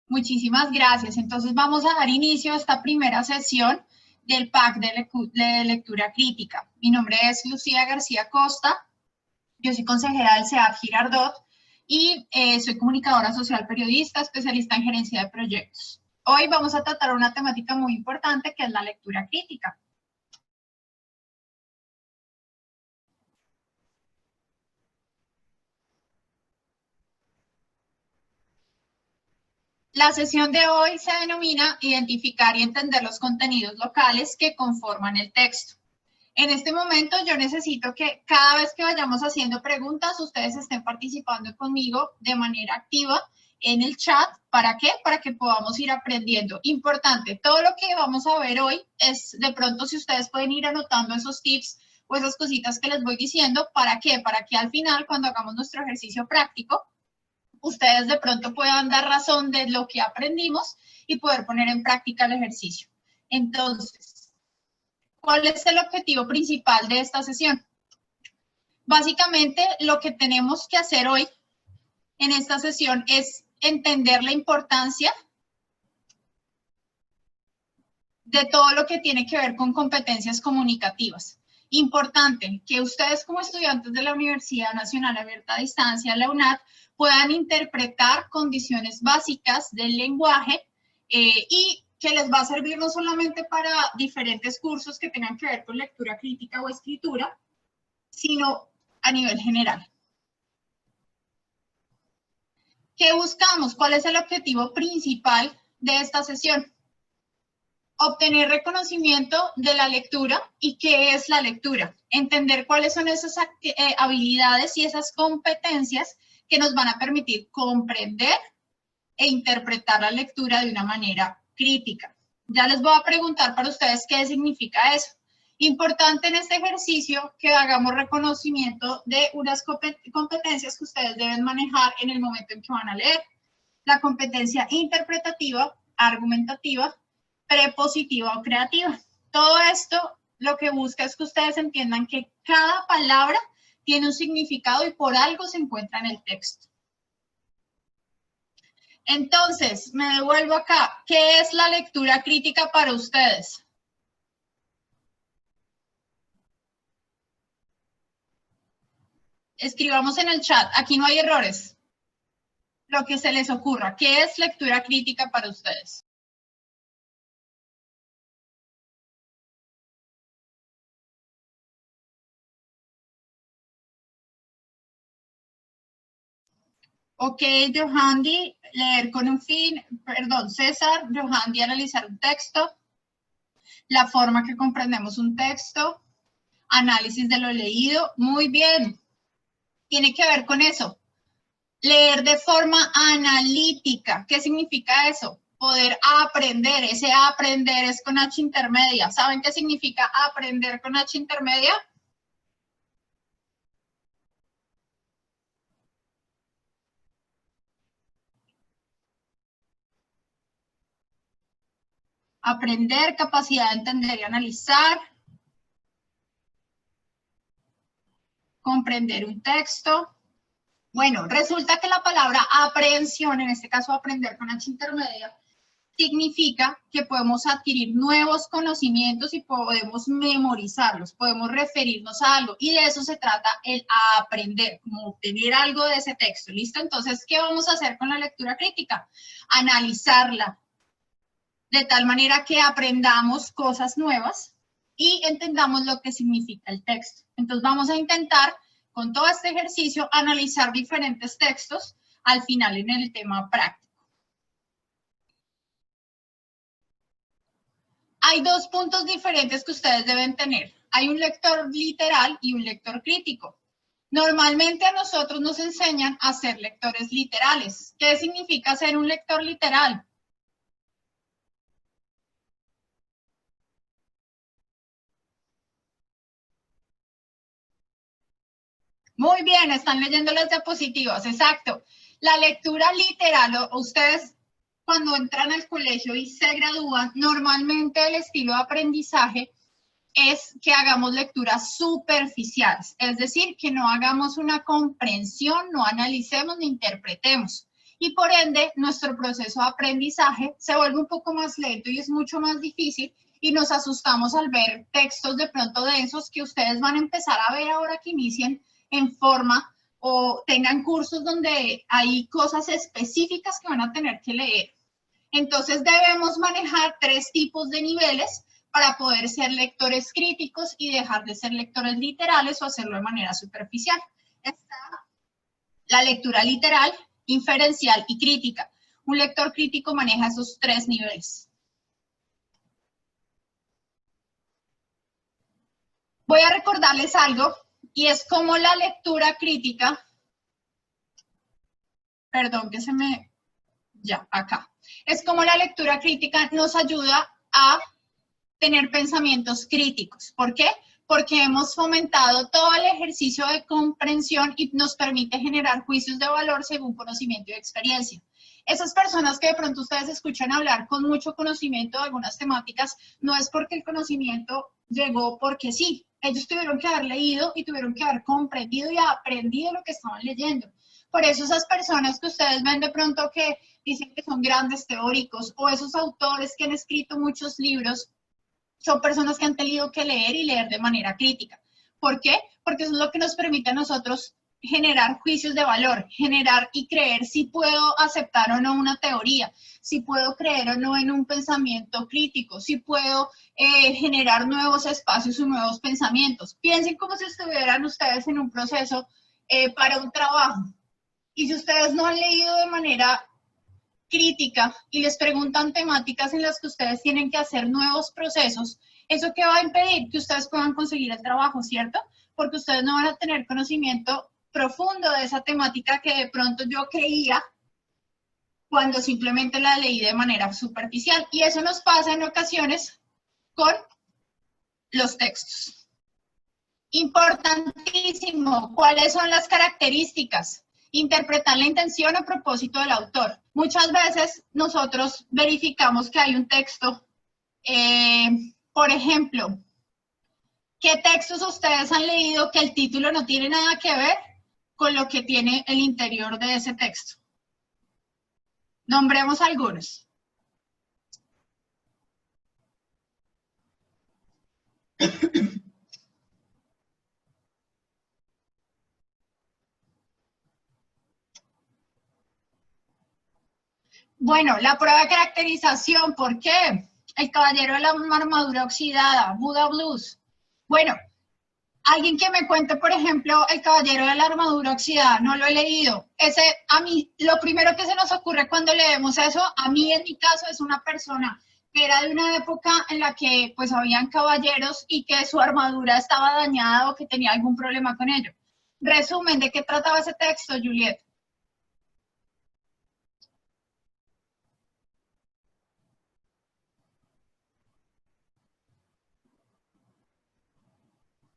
Muchísimas gracias. Entonces vamos a dar inicio a esta primera sesión del PAC de lectura crítica. Mi nombre es Lucía García Costa, yo soy consejera del CEAP Girardot y soy comunicadora social periodista, especialista en gerencia de proyectos. Hoy vamos a tratar una temática muy importante que es la lectura crítica. La sesión de hoy se denomina Identificar y entender los contenidos locales que conforman el texto. En este momento yo necesito que cada vez que vayamos haciendo preguntas, ustedes estén participando conmigo de manera activa en el chat. ¿Para qué? Para que podamos ir aprendiendo. Importante, todo lo que vamos a ver hoy es, de pronto, si ustedes pueden ir anotando esos tips o esas cositas que les voy diciendo. ¿Para qué? Para que al final, cuando hagamos nuestro ejercicio práctico, ustedes de pronto puedan dar razón de lo que aprendimos y poder poner en práctica el ejercicio. Entonces, ¿cuál es el objetivo principal de esta sesión? Básicamente, lo que tenemos que hacer hoy en esta sesión es entender la importancia de todo lo que tiene que ver con competencias comunicativas. Importante que ustedes como estudiantes de la Universidad Nacional Abierta a Distancia, la UNAD, puedan interpretar condiciones básicas del lenguaje y que les va a servir no solamente para diferentes cursos que tengan que ver con lectura crítica o escritura, sino a nivel general. ¿Qué buscamos? ¿Cuál es el objetivo principal de esta sesión? Obtener reconocimiento de la lectura y qué es la lectura. Entender cuáles son esas habilidades y esas competencias que nos van a permitir comprender e interpretar la lectura de una manera crítica. Ya les voy a preguntar para ustedes qué significa eso. Importante en este ejercicio que hagamos reconocimiento de unas competencias que ustedes deben manejar en el momento en que van a leer. La competencia interpretativa, argumentativa, prepositiva o creativa. Todo esto lo que busca es que ustedes entiendan que cada palabra tiene un significado y por algo se encuentra en el texto. Entonces, me devuelvo acá. ¿Qué es la lectura crítica para ustedes? Escribamos en el chat. Aquí no hay errores. Lo que se les ocurra. ¿Qué es lectura crítica para ustedes? Ok, Johandy, leer con un fin, perdón, César, Johandy, analizar un texto, la forma que comprendemos un texto, análisis de lo leído, muy bien, tiene que ver con eso. Leer de forma analítica, ¿qué significa eso? Poder aprender, ese aprender es con H intermedia. ¿Saben qué significa aprender con H intermedia? Aprender, capacidad de entender y analizar. Comprender un texto. Bueno, resulta que la palabra aprehensión, en este caso aprender con H intermedia, significa que podemos adquirir nuevos conocimientos y podemos memorizarlos, podemos referirnos a algo y de eso se trata el aprender, como obtener algo de ese texto, ¿listo? Entonces, ¿qué vamos a hacer con la lectura crítica? Analizarla de tal manera que aprendamos cosas nuevas y entendamos lo que significa el texto. Entonces, vamos a intentar con todo este ejercicio analizar diferentes textos al final en el tema práctico. Hay dos puntos diferentes que ustedes deben tener. Hay un lector literal y un lector crítico. Normalmente a nosotros nos enseñan a ser lectores literales. ¿Qué significa ser un lector literal? Muy bien, están leyendo las diapositivas, exacto. La lectura literal, ustedes cuando entran al colegio y se gradúan, normalmente el estilo de aprendizaje es que hagamos lecturas superficiales, es decir, que no hagamos una comprensión, no analicemos ni interpretemos. y por ende nuestro proceso de aprendizaje se vuelve un poco más lento y es mucho más difícil y nos asustamos al ver textos de pronto densos que ustedes van a empezar a ver ahora que inicien en forma o tengan cursos donde hay cosas específicas que van a tener que leer. Entonces debemos manejar 3 tipos de niveles para poder ser lectores críticos y dejar de ser lectores literales o hacerlo de manera superficial. Está la lectura literal, inferencial y crítica. Un lector crítico maneja esos 3 niveles. Voy a recordarles algo, y es como la lectura crítica, perdón que se me, ya, acá. Es como la lectura crítica nos ayuda a tener pensamientos críticos. ¿Por qué? Porque hemos fomentado todo el ejercicio de comprensión y nos permite generar juicios de valor según conocimiento y experiencia. Esas personas que de pronto ustedes escuchan hablar con mucho conocimiento de algunas temáticas, no es porque el conocimiento llegó porque sí. Ellos tuvieron que haber leído y tuvieron que haber comprendido y aprendido lo que estaban leyendo. Por eso esas personas que ustedes ven de pronto que dicen que son grandes teóricos o esos autores que han escrito muchos libros, son personas que han tenido que leer y leer de manera crítica. ¿Por qué? Porque eso es lo que nos permite a nosotros generar juicios de valor, generar y creer si puedo aceptar o no una teoría, si puedo creer o no en un pensamiento crítico, si puedo generar nuevos espacios y nuevos pensamientos. Piensen como si estuvieran ustedes en un proceso para un trabajo. Y si ustedes no han leído de manera crítica y les preguntan temáticas en las que ustedes tienen que hacer nuevos procesos, ¿eso qué va a impedir? Que ustedes puedan conseguir el trabajo, ¿cierto? Porque ustedes no van a tener conocimiento profundo de esa temática que de pronto yo creía cuando simplemente la leí de manera superficial. Y eso nos pasa en ocasiones con los textos. Importantísimo, ¿cuáles son las características? Interpretar la intención o propósito del autor. Muchas veces nosotros verificamos que hay un texto, por ejemplo, ¿qué textos ustedes han leído que el título no tiene nada que ver con lo que tiene el interior de ese texto? Nombremos algunos. Bueno, la prueba de caracterización, ¿por qué? El caballero de la armadura oxidada, Buddha Blues. Bueno, alguien que me cuente, por ejemplo, el caballero de la armadura oxidada, no lo he leído. Ese, a mí, lo primero que se nos ocurre cuando leemos eso, a mí en mi caso es una persona que era de una época en la que pues habían caballeros y que su armadura estaba dañada o que tenía algún problema con ello. Resumen, ¿de qué trataba ese texto, Juliet?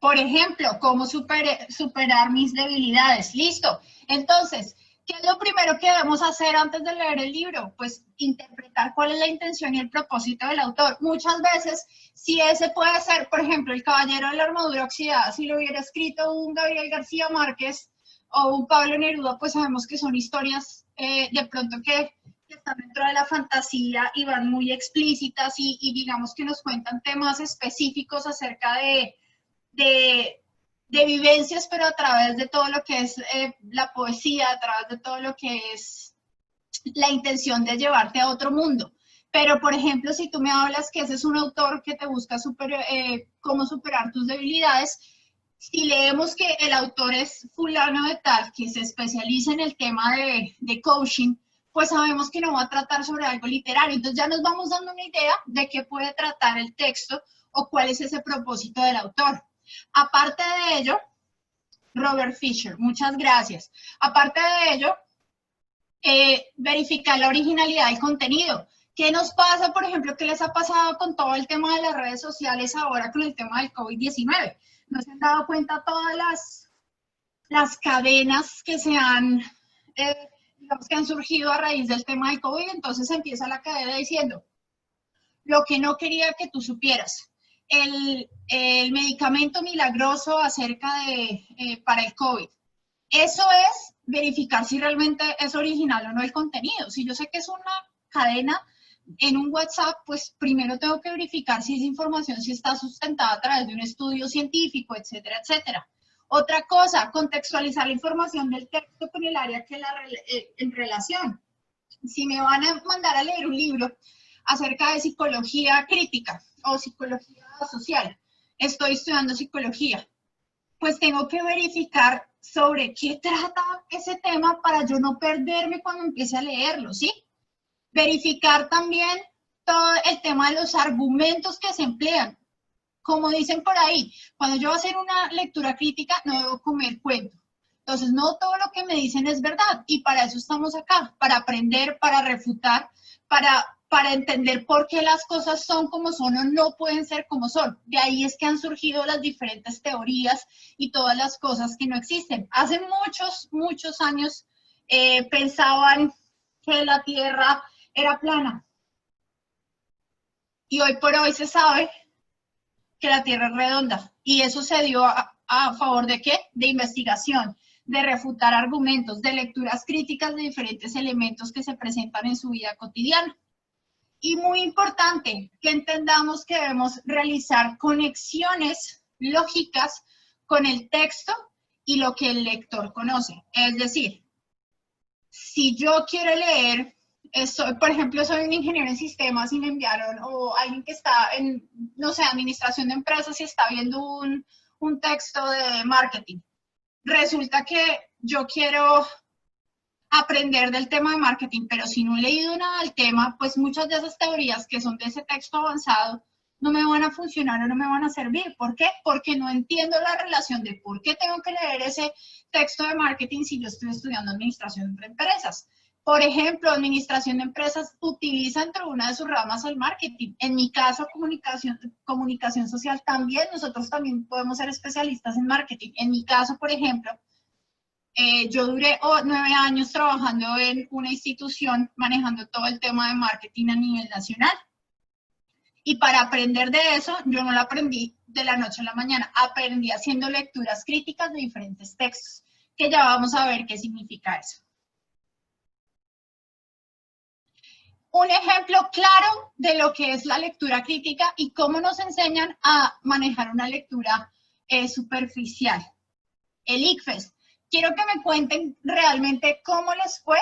Por ejemplo, ¿cómo superar mis debilidades? Listo. Entonces, ¿qué es lo primero que debemos hacer antes de leer el libro? Pues interpretar cuál es la intención y el propósito del autor. Muchas veces, si ese puede ser, por ejemplo, el caballero de la armadura oxidada, si lo hubiera escrito un Gabriel García Márquez o un Pablo Neruda, pues sabemos que son historias de pronto que están dentro de la fantasía y van muy explícitas y digamos que nos cuentan temas específicos acerca de vivencias, pero a través de todo lo que es la poesía, a través de todo lo que es la intención de llevarte a otro mundo. Pero, por ejemplo, si tú me hablas que ese es un autor que te busca cómo superar tus debilidades, si leemos que el autor es fulano de tal, que se especializa en el tema de coaching, pues sabemos que no va a tratar sobre algo literario. Entonces ya nos vamos dando una idea de qué puede tratar el texto o cuál es ese propósito del autor. Aparte de ello, Robert Fisher, muchas gracias. Aparte de ello, verificar la originalidad del contenido. ¿Qué nos pasa, por ejemplo, qué les ha pasado con todo el tema de las redes sociales ahora con el tema del COVID-19? ¿No se han dado cuenta todas las cadenas que se han, digamos, que han surgido a raíz del tema del COVID? Entonces empieza la cadena diciendo, lo que no quería que tú supieras. El medicamento milagroso acerca de, para el COVID. Eso es verificar si realmente es original o no el contenido. Si yo sé que es una cadena en un WhatsApp, pues primero tengo que verificar si esa información sí está sustentada a través de un estudio científico, etcétera, etcétera. Otra cosa, contextualizar la información del texto con el área que en relación. Si me van a mandar a leer un libro acerca de psicología crítica o psicología social, estoy estudiando psicología, pues tengo que verificar sobre qué trata ese tema para yo no perderme cuando empiece a leerlo, ¿sí? Verificar también todo el tema de los argumentos que se emplean. Como dicen por ahí, cuando yo voy a hacer una lectura crítica, no debo comer cuento. Entonces, no todo lo que me dicen es verdad y para eso estamos acá, para aprender, para refutar, para entender por qué las cosas son como son o no pueden ser como son. De ahí es que han surgido las diferentes teorías y todas las cosas que no existen. Hace muchos años pensaban que la Tierra era plana y hoy por hoy se sabe que la Tierra es redonda. Y eso se dio a favor de qué? De investigación, de refutar argumentos, de lecturas críticas de diferentes elementos que se presentan en su vida cotidiana. Y muy importante que entendamos que debemos realizar conexiones lógicas con el texto y lo que el lector conoce. Es decir, si yo quiero leer, por ejemplo, soy un ingeniero en sistemas y me enviaron, o alguien que está en, no sé, administración de empresas y está viendo un texto de marketing. Resulta que yo quiero aprender del tema de marketing, pero si no he leído nada del tema, pues muchas de esas teorías que son de ese texto avanzado no me van a funcionar o no me van a servir. ¿Por qué? Porque no entiendo la relación de por qué tengo que leer ese texto de marketing si yo estoy estudiando administración de empresas. Por ejemplo, administración de empresas utiliza entre una de sus ramas el marketing. En mi caso, comunicación social también, nosotros también podemos ser especialistas en marketing. En mi caso, por ejemplo, yo duré 9 años trabajando en una institución manejando todo el tema de marketing a nivel nacional. Y para aprender de eso, yo no lo aprendí de la noche a la mañana, aprendí haciendo lecturas críticas de diferentes textos, que ya vamos a ver qué significa eso. Un ejemplo claro de lo que es la lectura crítica y cómo nos enseñan a manejar una lectura superficial. El ICFES. Quiero que me cuenten realmente cómo les fue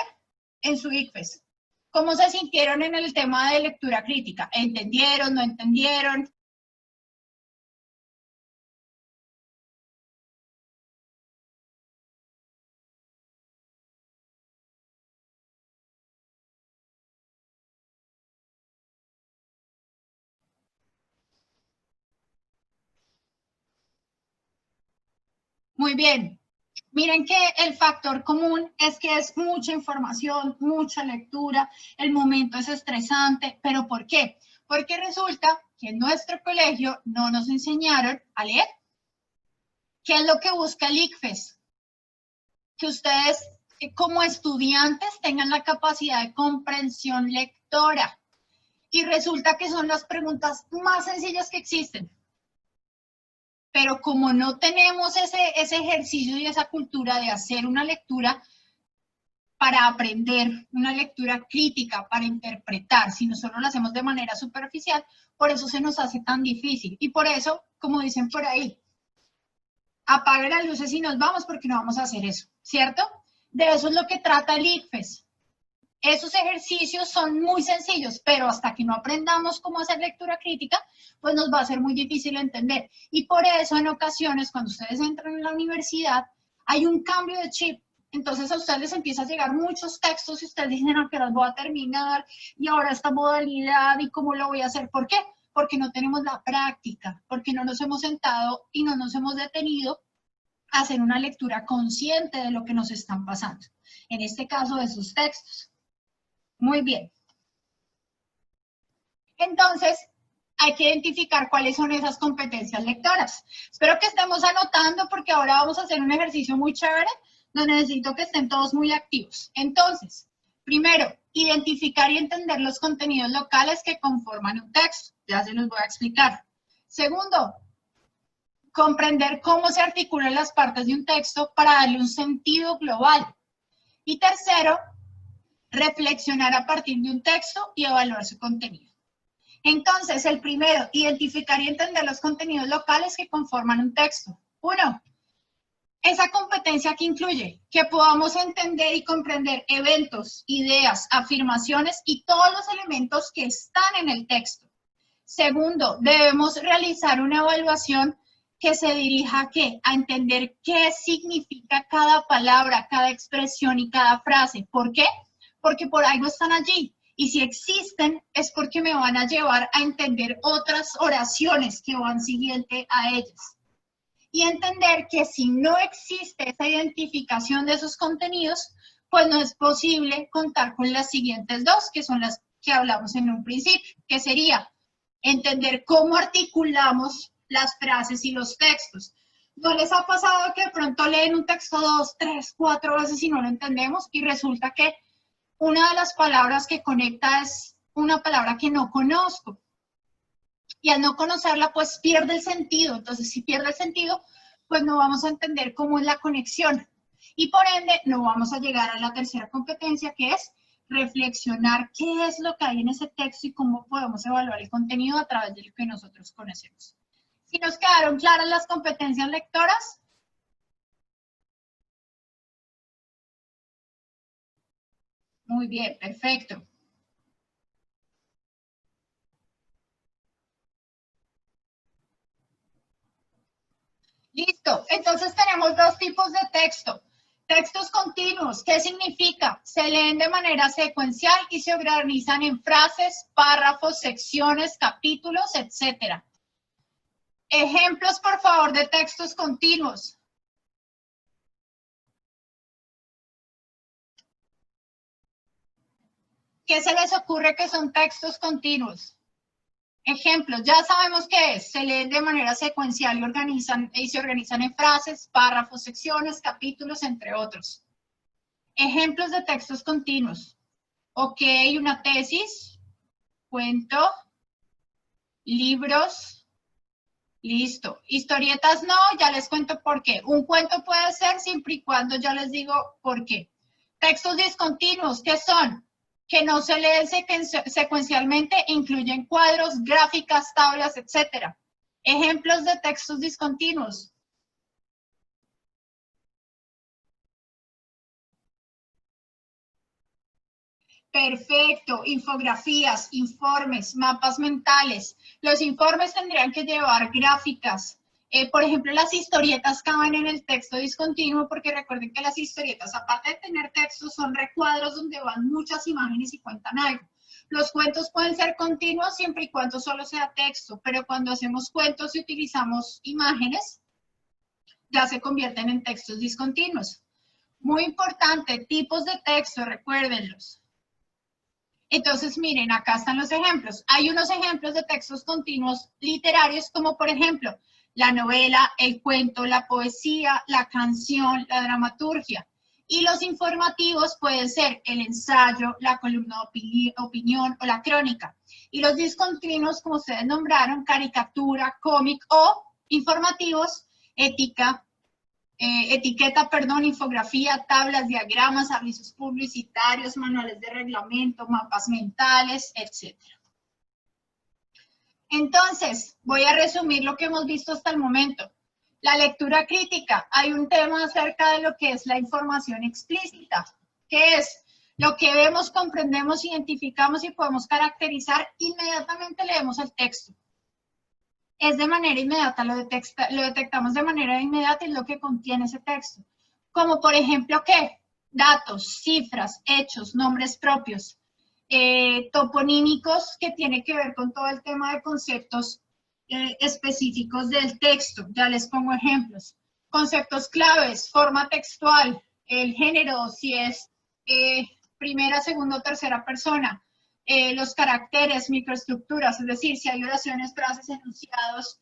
en su ICFES. ¿Cómo se sintieron en el tema de lectura crítica? ¿Entendieron, no entendieron? Muy bien. Miren que el factor común es que es mucha información, mucha lectura, el momento es estresante, pero ¿por qué? Porque resulta que en nuestro colegio no nos enseñaron a leer. ¿Qué es lo que busca el ICFES? Que ustedes como estudiantes tengan la capacidad de comprensión lectora. Y resulta que son las preguntas más sencillas que existen. Pero como no tenemos ese ejercicio y esa cultura de hacer una lectura para aprender, una lectura crítica, para interpretar, si nosotros lo hacemos de manera superficial, por eso se nos hace tan difícil. Y por eso, como dicen por ahí, apague las luces y nos vamos porque no vamos a hacer eso, ¿cierto? De eso es lo que trata el ICFES. Esos ejercicios son muy sencillos, pero hasta que no aprendamos cómo hacer lectura crítica, pues nos va a ser muy difícil entender. Y por eso en ocasiones, cuando ustedes entran en la universidad, hay un cambio de chip. Entonces a ustedes les empieza a llegar muchos textos y ustedes dicen, ¿a qué las voy a terminar? Y ahora esta modalidad, ¿y cómo lo voy a hacer? ¿Por qué? Porque no tenemos la práctica, porque no nos hemos sentado y no nos hemos detenido a hacer una lectura consciente de lo que nos están pasando. En este caso, de sus textos. Muy bien. Entonces, hay que identificar cuáles son esas competencias lectoras. Espero que estemos anotando porque ahora vamos a hacer un ejercicio muy chévere donde necesito que estén todos muy activos. Entonces, primero, identificar y entender los contenidos locales que conforman un texto. Ya se los voy a explicar. Segundo, comprender cómo se articulan las partes de un texto para darle un sentido global. Y tercero, reflexionar a partir de un texto y evaluar su contenido. Entonces, el primero, identificar y entender los contenidos locales que conforman un texto. 1. Esa competencia que incluye que podamos entender y comprender eventos, ideas, afirmaciones y todos los elementos que están en el texto. Segundo, debemos realizar una evaluación que se dirija ¿a qué? A entender qué significa cada palabra, cada expresión y cada frase. ¿Por qué? Porque por algo están allí. Y si existen, es porque me van a llevar a entender otras oraciones que van siguiente a ellas. Y entender que si no existe esa identificación de esos contenidos, pues no es posible contar con las siguientes dos, que son las que hablamos en un principio, que sería entender cómo articulamos las frases y los textos. ¿No les ha pasado que de pronto leen un texto 2, 3, 4 veces y no lo entendemos? Y resulta que una de las palabras que conecta es una palabra que no conozco. Y al no conocerla, pues pierde el sentido. Entonces, si pierde el sentido, pues no vamos a entender cómo es la conexión. Y por ende, no vamos a llegar a la tercera competencia, que es reflexionar qué es lo que hay en ese texto y cómo podemos evaluar el contenido a través de lo que nosotros conocemos. ¿Sí nos quedaron claras las competencias lectoras? Muy bien, perfecto. Listo, entonces tenemos dos tipos de texto. Textos continuos, ¿qué significa? Se leen de manera secuencial y se organizan en frases, párrafos, secciones, capítulos, etc. Ejemplos, por favor, de textos continuos. ¿Qué se les ocurre que son textos continuos? Ejemplos, ya sabemos qué es. Se leen de manera secuencial y se organizan en frases, párrafos, secciones, capítulos, entre otros. Ejemplos de textos continuos. Ok, una tesis, cuento, libros, listo. Historietas no, ya les cuento por qué. Un cuento puede ser siempre y cuando ya les digo por qué. Textos discontinuos, ¿qué son? Que no se leen secuencialmente, incluyen cuadros, gráficas, tablas, etc. Ejemplos de textos discontinuos. Perfecto, infografías, informes, mapas mentales. Los informes tendrían que llevar gráficas. Por ejemplo, las historietas caben en el texto discontinuo porque recuerden que las historietas, aparte de tener textos, son recuadros donde van muchas imágenes y cuentan algo. Los cuentos pueden ser continuos siempre y cuando solo sea texto, pero cuando hacemos cuentos y utilizamos imágenes, ya se convierten en textos discontinuos. Muy importante, tipos de texto, recuérdenlos. Entonces, miren, acá están los ejemplos. Hay unos ejemplos de textos continuos literarios, como por ejemplo, la novela, el cuento, la poesía, la canción, la dramaturgia. Y los informativos pueden ser el ensayo, la columna de opinión o la crónica. Y los discontinuos, como ustedes nombraron, caricatura, cómic o informativos, etiqueta, infografía, tablas, diagramas, avisos publicitarios, manuales de reglamento, mapas mentales, etc. Entonces, voy a resumir lo que hemos visto hasta el momento. La lectura crítica, hay un tema acerca de lo que es la información explícita, que es lo que vemos, comprendemos, identificamos y podemos caracterizar, inmediatamente leemos el texto. Es de manera inmediata, lo detectamos de manera inmediata y es lo que contiene ese texto. Como por ejemplo, ¿qué? Datos, cifras, hechos, nombres propios, toponímicos que tiene que ver con todo el tema de conceptos específicos del texto. Ya les pongo ejemplos. Conceptos claves, forma textual, el género, si es primera, segunda o tercera persona. Los caracteres, microestructuras, es decir, si hay oraciones, frases, enunciados,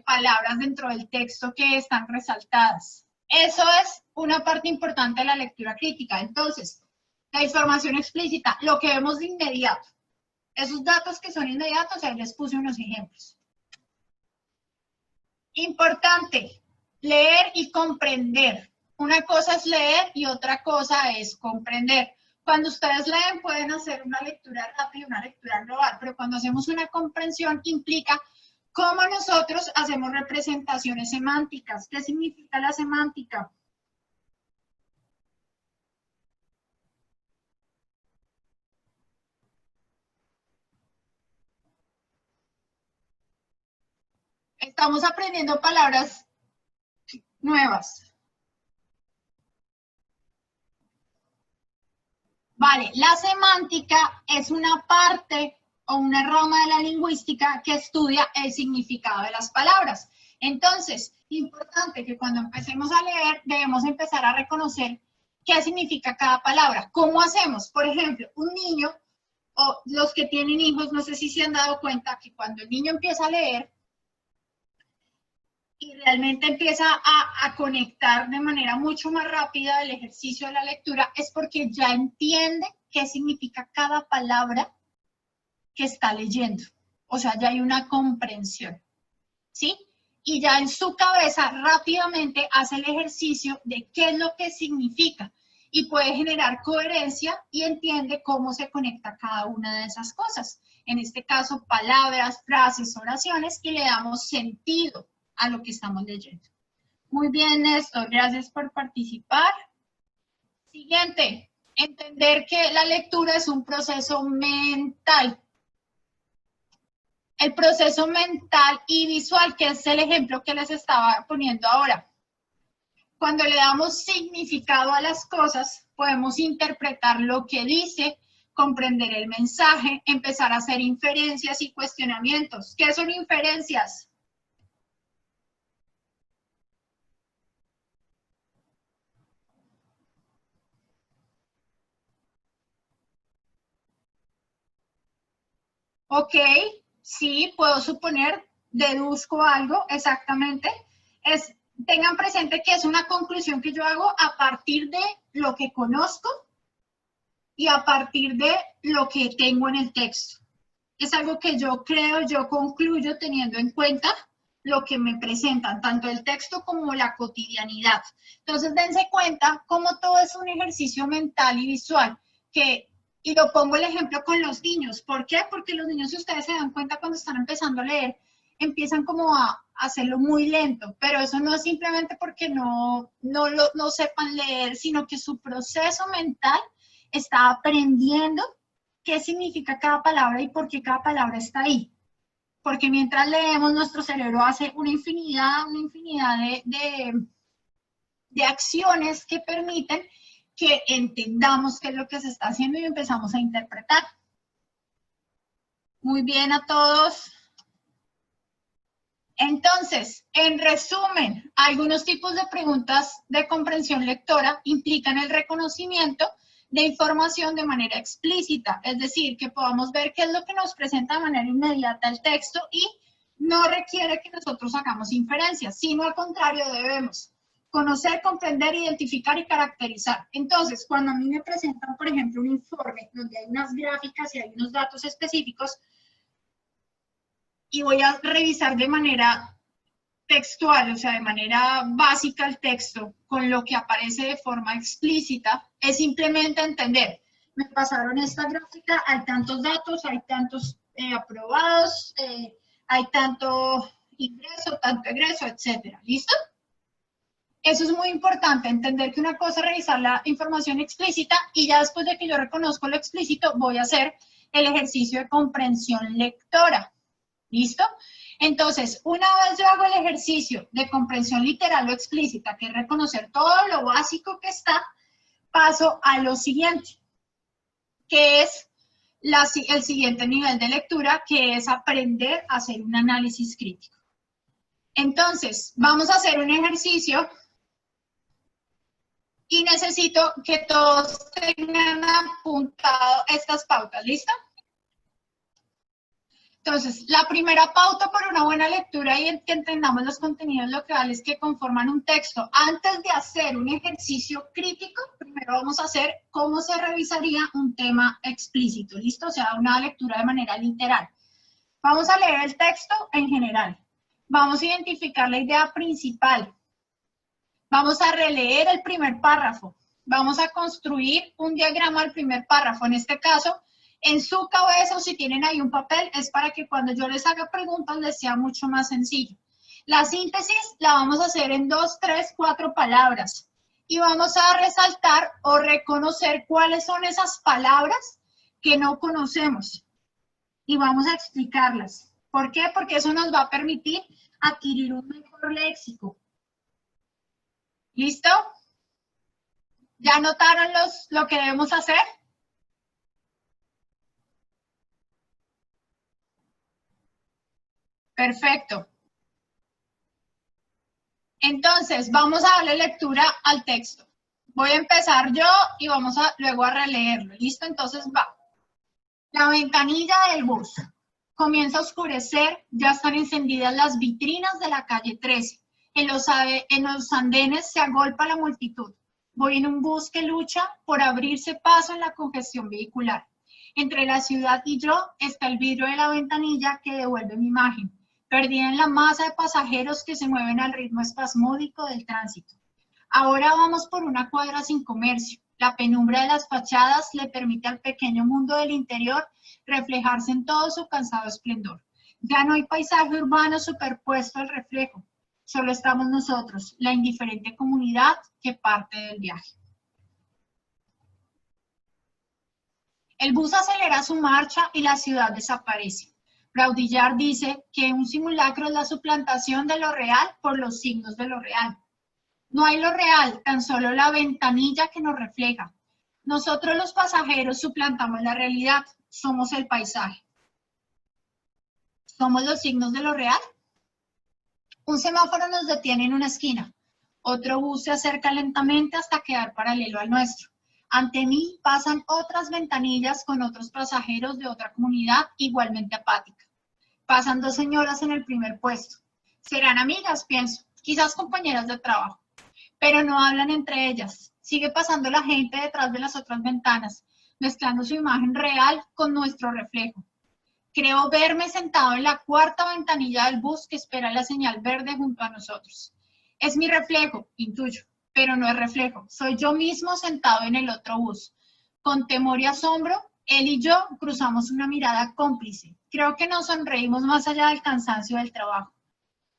palabras dentro del texto que están resaltadas. Eso es una parte importante de la lectura crítica. Entonces, la información explícita, lo que vemos de inmediato. Esos datos que son inmediatos, ahí les puse unos ejemplos. Importante, leer y comprender. Una cosa es leer y otra cosa es comprender. Cuando ustedes leen pueden hacer una lectura rápida, una lectura global, pero cuando hacemos una comprensión implica cómo nosotros hacemos representaciones semánticas. ¿Qué significa la semántica? Estamos aprendiendo palabras nuevas. Vale, la semántica es una parte o una rama de la lingüística que estudia el significado de las palabras. Entonces, importante que cuando empecemos a leer debemos empezar a reconocer qué significa cada palabra. ¿Cómo hacemos? Por ejemplo, un niño o los que tienen hijos, no sé si se han dado cuenta que cuando el niño empieza a leer, y realmente empieza a conectar de manera mucho más rápida el ejercicio de la lectura, es porque ya entiende qué significa cada palabra que está leyendo. O sea, ya hay una comprensión, ¿sí? Y ya en su cabeza rápidamente hace el ejercicio de qué es lo que significa y puede generar coherencia y entiende cómo se conecta cada una de esas cosas. En este caso, palabras, frases, oraciones, y le damos sentido a lo que estamos leyendo. Muy bien, Néstor, gracias por participar. Siguiente, entender que la lectura es un proceso mental. El proceso mental y visual, que es el ejemplo que les estaba poniendo ahora. Cuando le damos significado a las cosas, podemos interpretar lo que dice, comprender el mensaje, empezar a hacer inferencias y cuestionamientos. ¿Qué son inferencias? Ok, sí, puedo suponer, deduzco algo, exactamente. Tengan presente que es una conclusión que yo hago a partir de lo que conozco y a partir de lo que tengo en el texto. Es algo que yo creo, yo concluyo teniendo en cuenta lo que me presentan, tanto el texto como la cotidianidad. Entonces, dense cuenta cómo todo es un ejercicio mental y visual, y lo pongo el ejemplo con los niños. ¿Por qué? Porque los niños, si ustedes se dan cuenta cuando están empezando a leer, empiezan como a hacerlo muy lento, pero eso no es simplemente porque no sepan leer, sino que su proceso mental está aprendiendo qué significa cada palabra y por qué cada palabra está ahí. Porque mientras leemos, nuestro cerebro hace una infinidad de acciones que permiten que entendamos qué es lo que se está haciendo y empezamos a interpretar. Muy bien a todos. Entonces, en resumen, algunos tipos de preguntas de comprensión lectora implican el reconocimiento de información de manera explícita, es decir, que podamos ver qué es lo que nos presenta de manera inmediata el texto y no requiere que nosotros hagamos inferencias, sino al contrario debemos conocer, comprender, identificar y caracterizar. Entonces, cuando a mí me presentan, por ejemplo, un informe donde hay unas gráficas y hay unos datos específicos, y voy a revisar de manera textual, o sea, de manera básica el texto, con lo que aparece de forma explícita, es simplemente entender, me pasaron esta gráfica, hay tantos datos, hay tantos aprobados, hay tanto ingreso, tanto egreso, etcétera. ¿Listo? Eso es muy importante, entender que una cosa es revisar la información explícita y ya después de que yo reconozco lo explícito, voy a hacer el ejercicio de comprensión lectora. ¿Listo? Entonces, una vez yo hago el ejercicio de comprensión literal o explícita, que es reconocer todo lo básico que está, paso a lo siguiente, que es el siguiente nivel de lectura, que es aprender a hacer un análisis crítico. Entonces, vamos a hacer un ejercicio y necesito que todos tengan apuntado estas pautas, ¿listo? Entonces, la primera pauta para una buena lectura y que entendamos los contenidos locales que conforman un texto. Antes de hacer un ejercicio crítico, primero vamos a hacer cómo se revisaría un tema explícito, ¿listo? O sea, una lectura de manera literal. Vamos a leer el texto en general. Vamos a identificar la idea principal. Vamos a releer el primer párrafo. Vamos a construir un diagrama del primer párrafo. En este caso, en su cabeza, o si tienen ahí un papel, es para que cuando yo les haga preguntas les sea mucho más sencillo. La síntesis la vamos a hacer en 2, 3, 4 palabras. Y vamos a resaltar o reconocer cuáles son esas palabras que no conocemos. Y vamos a explicarlas. ¿Por qué? Porque eso nos va a permitir adquirir un mejor léxico. ¿Listo? ¿Ya notaron lo que debemos hacer? Perfecto. Entonces, vamos a darle lectura al texto. Voy a empezar yo y vamos luego a releerlo. ¿Listo? Entonces va. La ventanilla del bus. Comienza a oscurecer, ya están encendidas las vitrinas de la calle 13. En los andenes se agolpa la multitud. Voy en un bus que lucha por abrirse paso en la congestión vehicular. Entre la ciudad y yo está el vidrio de la ventanilla que devuelve mi imagen, perdida en la masa de pasajeros que se mueven al ritmo espasmódico del tránsito. Ahora vamos por una cuadra sin comercio. La penumbra de las fachadas le permite al pequeño mundo del interior reflejarse en todo su cansado esplendor. Ya no hay paisaje urbano superpuesto al reflejo. Solo estamos nosotros, la indiferente comunidad que parte del viaje. El bus acelera su marcha y la ciudad desaparece. Baudrillard dice que un simulacro es la suplantación de lo real por los signos de lo real. No hay lo real, tan solo la ventanilla que nos refleja. Nosotros los pasajeros suplantamos la realidad, somos el paisaje. ¿Somos los signos de lo real? Un semáforo nos detiene en una esquina. Otro bus se acerca lentamente hasta quedar paralelo al nuestro. Ante mí pasan otras ventanillas con otros pasajeros de otra comunidad igualmente apática. Pasan dos señoras en el primer puesto. Serán amigas, pienso, quizás compañeras de trabajo, pero no hablan entre ellas. Sigue pasando la gente detrás de las otras ventanas, mezclando su imagen real con nuestro reflejo. Creo verme sentado en la cuarta ventanilla del bus que espera la señal verde junto a nosotros. Es mi reflejo, intuyo, pero no es reflejo. Soy yo mismo sentado en el otro bus. Con temor y asombro, él y yo cruzamos una mirada cómplice. Creo que nos sonreímos más allá del cansancio del trabajo.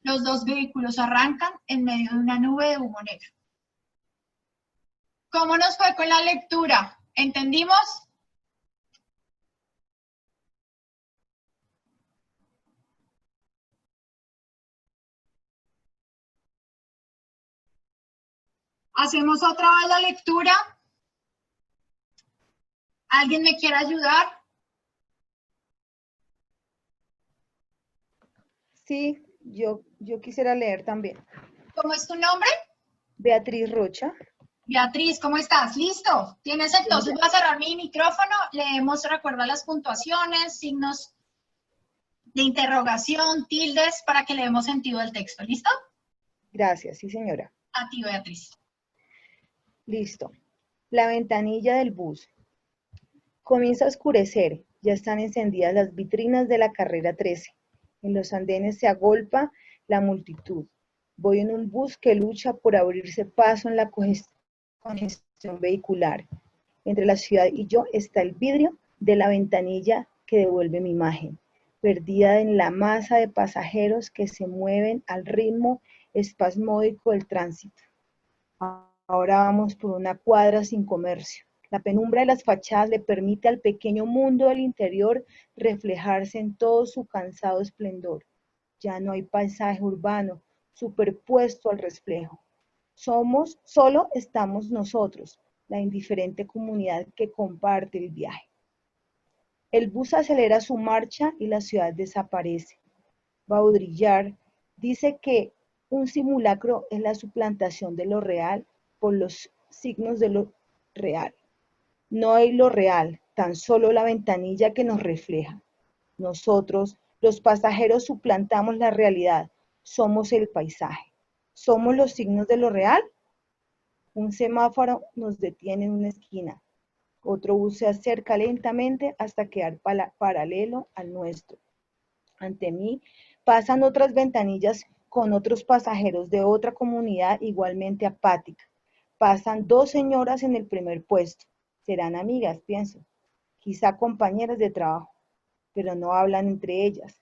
Los dos vehículos arrancan en medio de una nube de humo negro. ¿Cómo nos fue con la lectura? ¿Entendimos? ¿Hacemos otra vez la lectura? ¿Alguien me quiere ayudar? Sí, yo quisiera leer también. ¿Cómo es tu nombre? Beatriz Rocha. Beatriz, ¿cómo estás? ¿Listo? ¿Tienes entonces? Voy a cerrar mi micrófono. Leemos, recuerda las puntuaciones, signos de interrogación, tildes, para que le demos sentido al texto. ¿Listo? Gracias, sí señora. A ti, Beatriz. Listo. La ventanilla del bus. Comienza a oscurecer. Ya están encendidas las vitrinas de la carrera 13. En los andenes se agolpa la multitud. Voy en un bus que lucha por abrirse paso en la congestión vehicular. Entre la ciudad y yo está el vidrio de la ventanilla que devuelve mi imagen, perdida en la masa de pasajeros que se mueven al ritmo espasmódico del tránsito. Ahora vamos por una cuadra sin comercio. La penumbra de las fachadas le permite al pequeño mundo del interior reflejarse en todo su cansado esplendor. Ya no hay paisaje urbano superpuesto al reflejo. Solo estamos nosotros, la indiferente comunidad que comparte el viaje. El bus acelera su marcha y la ciudad desaparece. Baudrillard dice que un simulacro es la suplantación de lo real por los signos de lo real. No hay lo real, tan solo la ventanilla que nos refleja. Nosotros, los pasajeros, suplantamos la realidad. Somos el paisaje. ¿Somos los signos de lo real? Un semáforo nos detiene en una esquina. Otro bus se acerca lentamente hasta quedar paralelo al nuestro. Ante mí pasan otras ventanillas con otros pasajeros de otra comunidad igualmente apática. Pasan dos señoras en el primer puesto. Serán amigas, pienso, quizá compañeras de trabajo, pero no hablan entre ellas.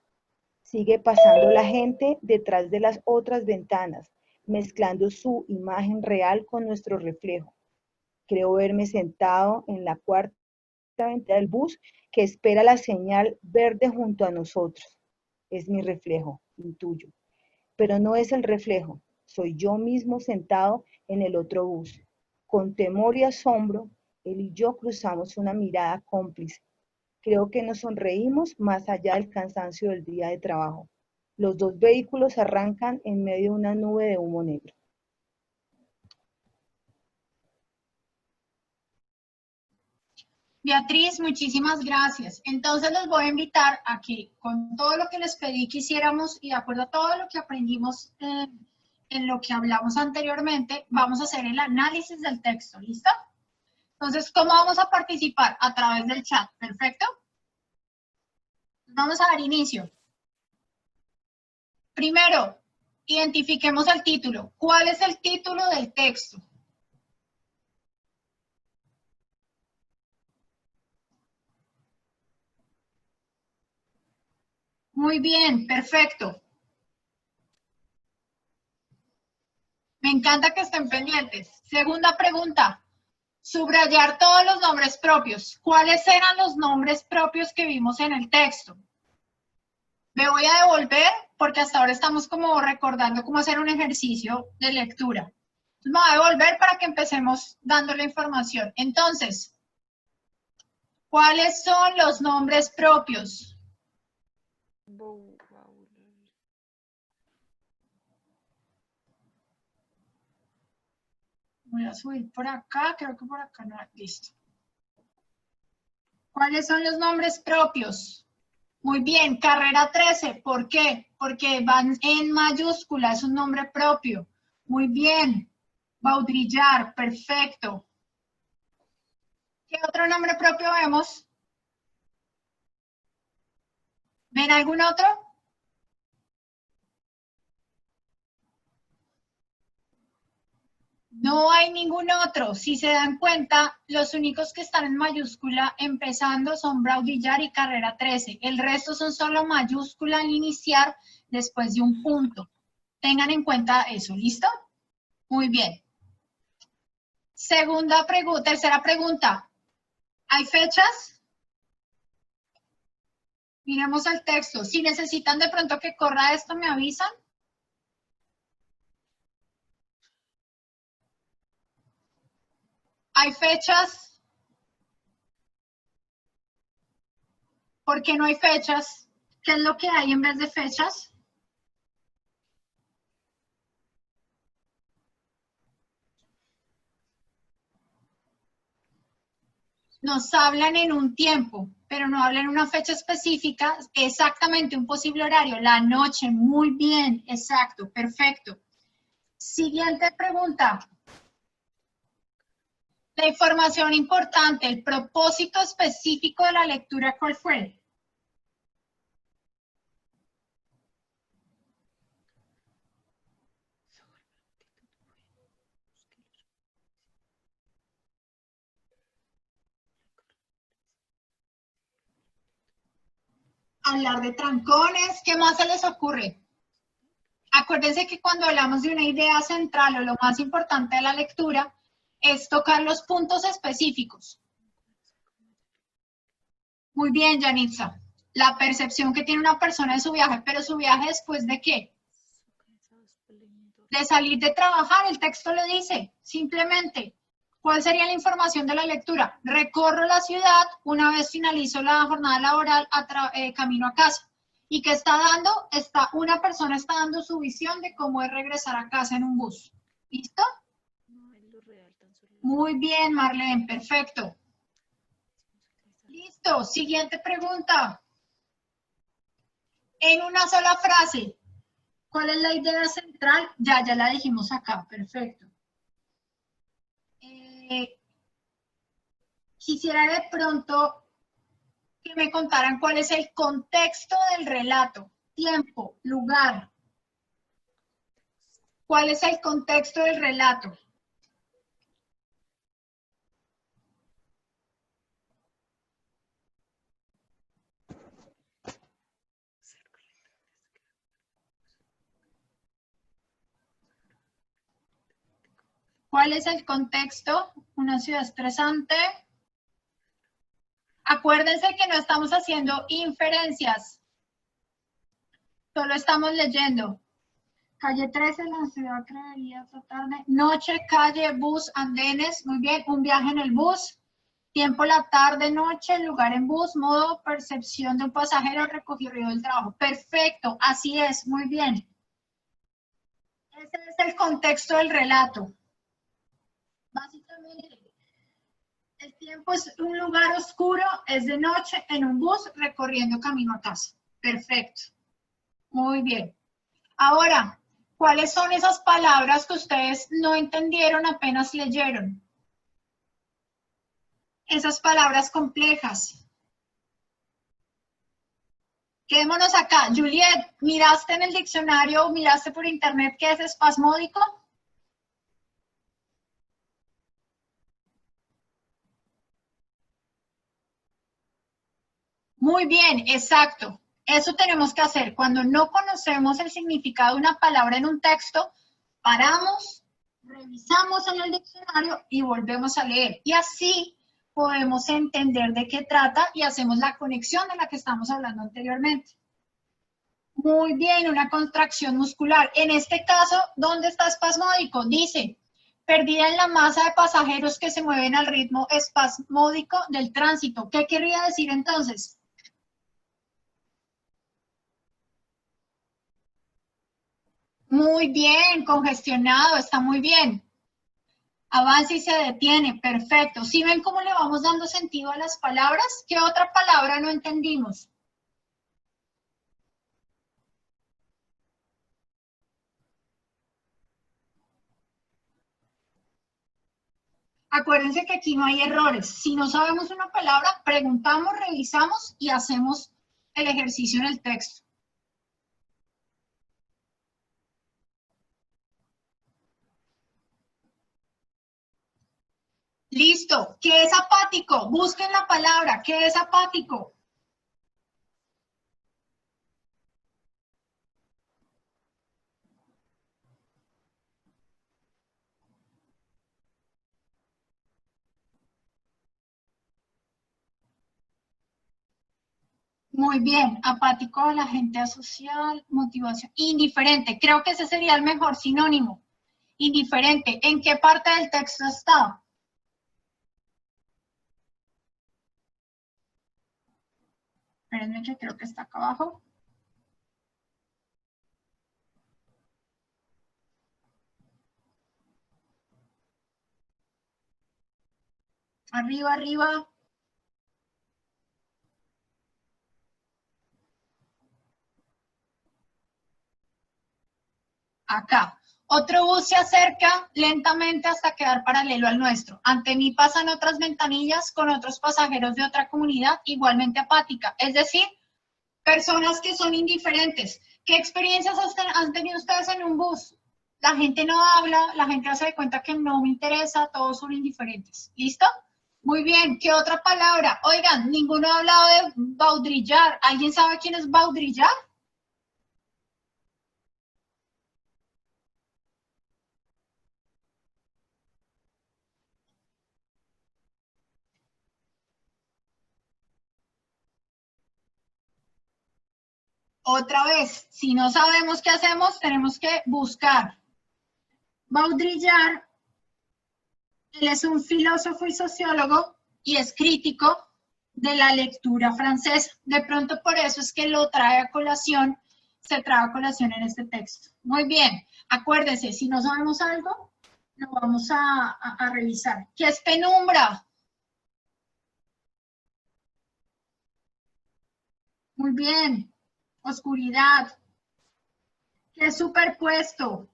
Sigue pasando la gente detrás de las otras ventanas, mezclando su imagen real con nuestro reflejo. Creo verme sentado en la cuarta ventana del bus que espera la señal verde junto a nosotros. Es mi reflejo, intuyo. Pero no es el reflejo, soy yo mismo sentado en el otro bus. Con temor y asombro, él y yo cruzamos una mirada cómplice. Creo que nos sonreímos más allá del cansancio del día de trabajo. Los dos vehículos arrancan en medio de una nube de humo negro. Beatriz, muchísimas gracias. Entonces los voy a invitar a que con todo lo que les pedí que hiciéramos y de acuerdo a todo lo que aprendimos en lo que hablamos anteriormente, vamos a hacer el análisis del texto, ¿listo? Entonces, ¿cómo vamos a participar? A través del chat, ¿perfecto? Vamos a dar inicio. Primero, identifiquemos el título. ¿Cuál es el título del texto? Muy bien, perfecto. Me encanta que estén pendientes. Segunda pregunta. Subrayar todos los nombres propios. ¿Cuáles eran los nombres propios que vimos en el texto? Me voy a devolver porque hasta ahora estamos como recordando cómo hacer un ejercicio de lectura. Me voy a devolver para que empecemos dando la información. Entonces, ¿cuáles son los nombres propios? Voy a subir por acá, creo que por acá no, listo. ¿Cuáles son los nombres propios? Muy bien, carrera 13, ¿por qué? Porque van en mayúscula, es un nombre propio. Muy bien, Baudrillard, perfecto. ¿Qué otro nombre propio vemos? ¿Ven algún otro? No hay ningún otro. Si se dan cuenta, los únicos que están en mayúscula empezando son Baudrillard y carrera 13. El resto son solo mayúscula al iniciar después de un punto. Tengan en cuenta eso, ¿listo? Muy bien. Tercera pregunta. ¿Hay fechas? Miremos el texto. Si necesitan de pronto que corra esto, me avisan. ¿Hay fechas? ¿Por qué no hay fechas? ¿Qué es lo que hay en vez de fechas? Nos hablan en un tiempo, pero no hablan en una fecha específica, exactamente un posible horario, la noche, muy bien, exacto, perfecto. Siguiente pregunta. La información importante, el propósito específico de la lectura, ¿cuál fue? Hablar de trancones, ¿qué más se les ocurre? Acuérdense que cuando hablamos de una idea central o lo más importante de la lectura es tocar los puntos específicos. Muy bien, Yanitza. La percepción que tiene una persona de su viaje, pero su viaje después de ¿qué? De salir de trabajar, el texto le dice, simplemente, ¿cuál sería la información de la lectura? Recorro la ciudad, una vez finalizo la jornada laboral, camino a casa. ¿Y qué está dando? Una persona está dando su visión de cómo es regresar a casa en un bus. ¿Listo? Muy bien, Marlene, perfecto. Listo, siguiente pregunta. En una sola frase, ¿cuál es la idea central? Ya la dijimos acá, perfecto. Quisiera de pronto que me contaran cuál es el contexto del relato, tiempo, lugar. ¿Cuál es el contexto del relato? ¿Cuál es el contexto? Una ciudad estresante. Acuérdense que no estamos haciendo inferencias, solo estamos leyendo. Calle 13, la ciudad creería esta tarde. Noche, calle, bus, andenes. Muy bien, un viaje en el bus. Tiempo, la tarde, noche, lugar en bus, modo, percepción de un pasajero, recogido del trabajo. Perfecto, así es, muy bien. Ese es el contexto del relato. Básicamente, el tiempo es un lugar oscuro, es de noche, en un bus, recorriendo camino a casa. Perfecto. Muy bien. Ahora, ¿cuáles son esas palabras que ustedes no entendieron apenas leyeron? Esas palabras complejas. Quedémonos acá. Juliet, ¿miraste en el diccionario o miraste por internet qué es espasmódico? Muy bien, exacto. Eso tenemos que hacer. Cuando no conocemos el significado de una palabra en un texto, paramos, revisamos en el diccionario y volvemos a leer. Y así podemos entender de qué trata y hacemos la conexión de la que estamos hablando anteriormente. Muy bien, una contracción muscular. En este caso, ¿dónde está espasmódico? Dice, perdida en la masa de pasajeros que se mueven al ritmo espasmódico del tránsito. ¿Qué querría decir entonces? Muy bien, congestionado, está muy bien. Avanza y se detiene, perfecto. ¿Sí ven cómo le vamos dando sentido a las palabras? ¿Qué otra palabra no entendimos? Acuérdense que aquí no hay errores. Si no sabemos una palabra, preguntamos, revisamos y hacemos el ejercicio en el texto. Listo. ¿Qué es apático? Busquen la palabra. ¿Qué es apático? Muy bien. Apático, la gente asocial, motivación. Indiferente. Creo que ese sería el mejor sinónimo. Indiferente. ¿En qué parte del texto está? Espérenme que creo que está acá abajo. Arriba, arriba. Acá. Otro bus se acerca lentamente hasta quedar paralelo al nuestro. Ante mí pasan otras ventanillas con otros pasajeros de otra comunidad igualmente apática. Es decir, personas que son indiferentes. ¿Qué experiencias han tenido ustedes en un bus? La gente no habla, la gente hace de cuenta que no me interesa, todos son indiferentes. ¿Listo? Muy bien. ¿Qué otra palabra? Oigan, ninguno ha hablado de baudrillar. ¿Alguien sabe quién es baudrillar? Otra vez, si no sabemos qué hacemos, tenemos que buscar. Baudrillard, él es un filósofo y sociólogo y es crítico de la lectura francesa. De pronto por eso es que lo trae a colación, se trae a colación en este texto. Muy bien, acuérdense, si no sabemos algo, lo vamos a revisar. ¿Qué es penumbra? Muy bien, oscuridad. ¿Qué es superpuesto?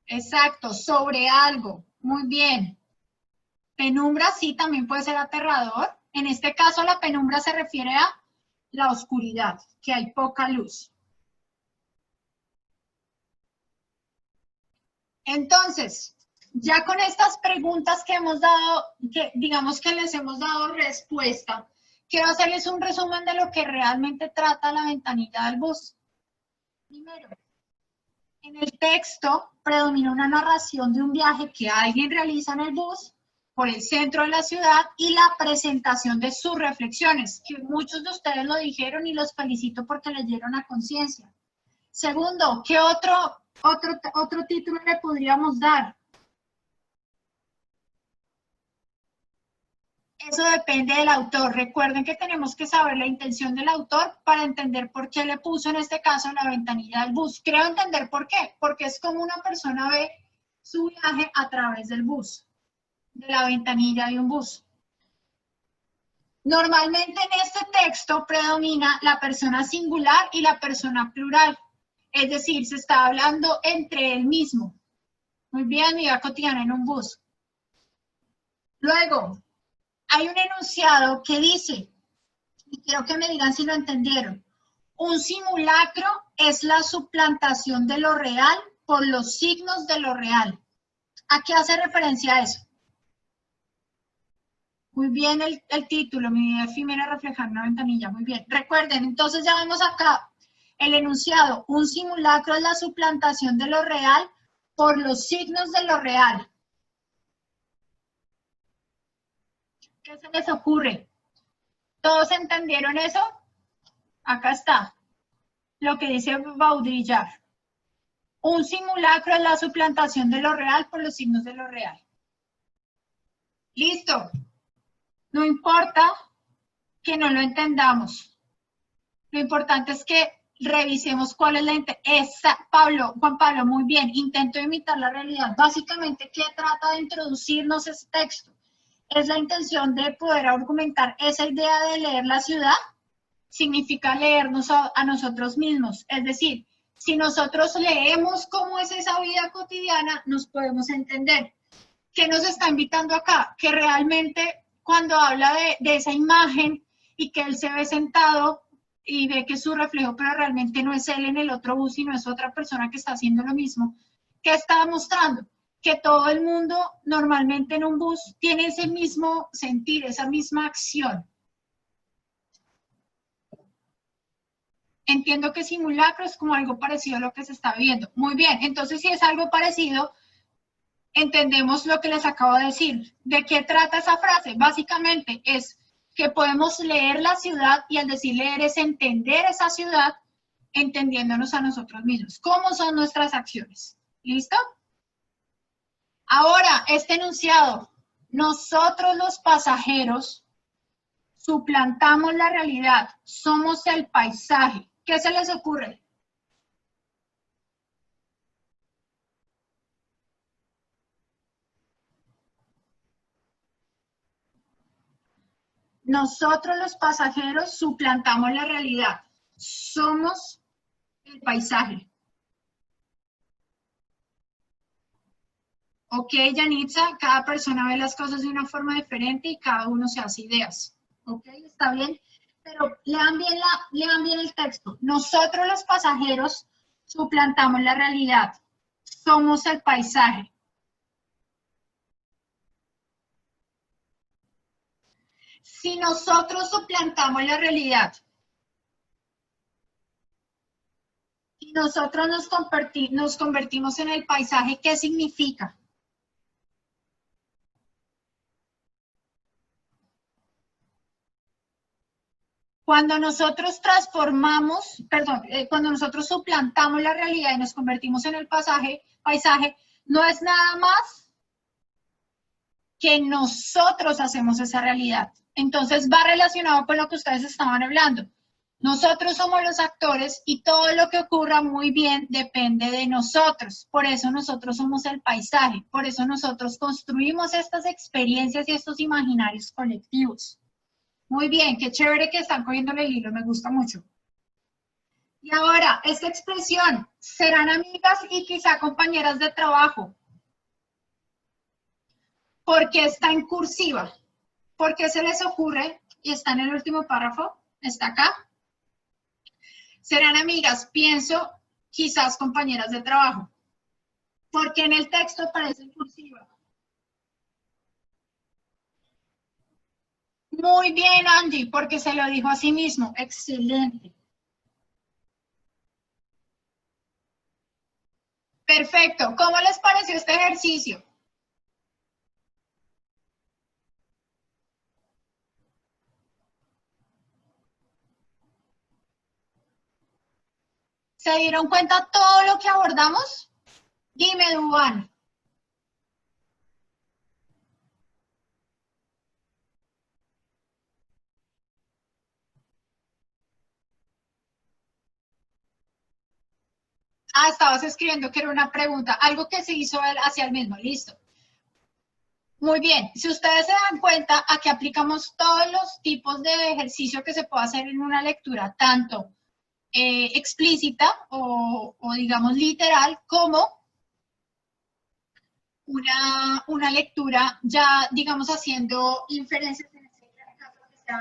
Exacto, sobre algo. Muy bien. Penumbra sí también puede ser aterrador. En este caso la penumbra se refiere a la oscuridad, que hay poca luz. Entonces, ya con estas preguntas que hemos dado, que digamos que les hemos dado respuesta, quiero hacerles un resumen de lo que realmente trata la ventanilla del bus. Primero, en el texto predomina una narración de un viaje que alguien realiza en el bus por el centro de la ciudad y la presentación de sus reflexiones, que muchos de ustedes lo dijeron y los felicito porque leyeron a conciencia. Segundo, ¿qué otro título le podríamos dar? Eso depende del autor. Recuerden que tenemos que saber la intención del autor para entender por qué le puso en este caso la ventanilla del bus. Creo entender por qué, porque es como una persona ve su viaje a través del bus, de la ventanilla de un bus. Normalmente en este texto predomina la persona singular y la persona plural, es decir, se está hablando entre él mismo. Muy bien, vida cotidiana en un bus. Luego, hay un enunciado que dice, y quiero que me digan si lo entendieron, un simulacro es la suplantación de lo real por los signos de lo real. ¿A qué hace referencia eso? Muy bien el título, mi vida efímera reflejar una ventanilla, muy bien. Recuerden, entonces ya vemos acá el enunciado, un simulacro es la suplantación de lo real por los signos de lo real. ¿Qué se les ocurre? ¿Todos entendieron eso? Acá está, lo que dice Baudrillard. Un simulacro es la suplantación de lo real por los signos de lo real. Listo. No importa que no lo entendamos. Lo importante es que revisemos cuál es la intención. Juan Pablo, muy bien. Intento imitar la realidad. Básicamente, ¿qué trata de introducirnos ese texto? Es la intención de poder argumentar esa idea de leer la ciudad. Significa leernos a nosotros mismos. Es decir, si nosotros leemos cómo es esa vida cotidiana, nos podemos entender. ¿Qué nos está invitando acá? Que realmente cuando habla de esa imagen y que él se ve sentado y ve que es su reflejo, pero realmente no es él en el otro bus, sino es otra persona que está haciendo lo mismo, ¿qué está mostrando? Que todo el mundo normalmente en un bus tiene ese mismo sentir, esa misma acción. Entiendo que simulacro es como algo parecido a lo que se está viendo. Muy bien, entonces si es algo parecido, entendemos lo que les acabo de decir. ¿De qué trata esa frase? Básicamente es que podemos leer la ciudad y al decir leer es entender esa ciudad entendiéndonos a nosotros mismos. ¿Cómo son nuestras acciones? ¿Listo? Ahora, este enunciado. Nosotros los pasajeros suplantamos la realidad. Somos el paisaje. ¿Qué se les ocurre? Nosotros los pasajeros suplantamos la realidad. Somos el paisaje. Ok, Yanitza, cada persona ve las cosas de una forma diferente y cada uno se hace ideas. Ok, está bien. Pero lean bien el texto. Nosotros los pasajeros suplantamos la realidad. Somos el paisaje. Si nosotros suplantamos la realidad y nosotros nos convertimos en el paisaje, ¿qué significa? Cuando nosotros cuando nosotros suplantamos la realidad y nos convertimos en el paisaje, no es nada más que nosotros hacemos esa realidad. Entonces va relacionado con lo que ustedes estaban hablando. Nosotros somos los actores y todo lo que ocurra muy bien depende de nosotros. Por eso nosotros somos el paisaje. Por eso nosotros construimos estas experiencias y estos imaginarios colectivos. Muy bien, qué chévere que están cogiéndole el hilo, me gusta mucho. Y ahora, esta expresión, serán amigas y quizá compañeras de trabajo. ¿Por qué está en cursiva? ¿Por qué se les ocurre y está en el último párrafo? Está acá. Serán amigas, pienso, quizás compañeras de trabajo. ¿Por qué en el texto aparece en cursiva? Muy bien, Angie, porque se lo dijo a sí mismo. Excelente. Perfecto. ¿Cómo les pareció este ejercicio? ¿Se dieron cuenta todo lo que abordamos? Dime, Dubán. Ah, estabas escribiendo que era una pregunta, algo que se hizo hacia el mismo, listo. Muy bien, si ustedes se dan cuenta, aquí aplicamos todos los tipos de ejercicio que se puede hacer en una lectura, tanto explícita o digamos literal, como una lectura ya, digamos, haciendo inferencias en este caso que sea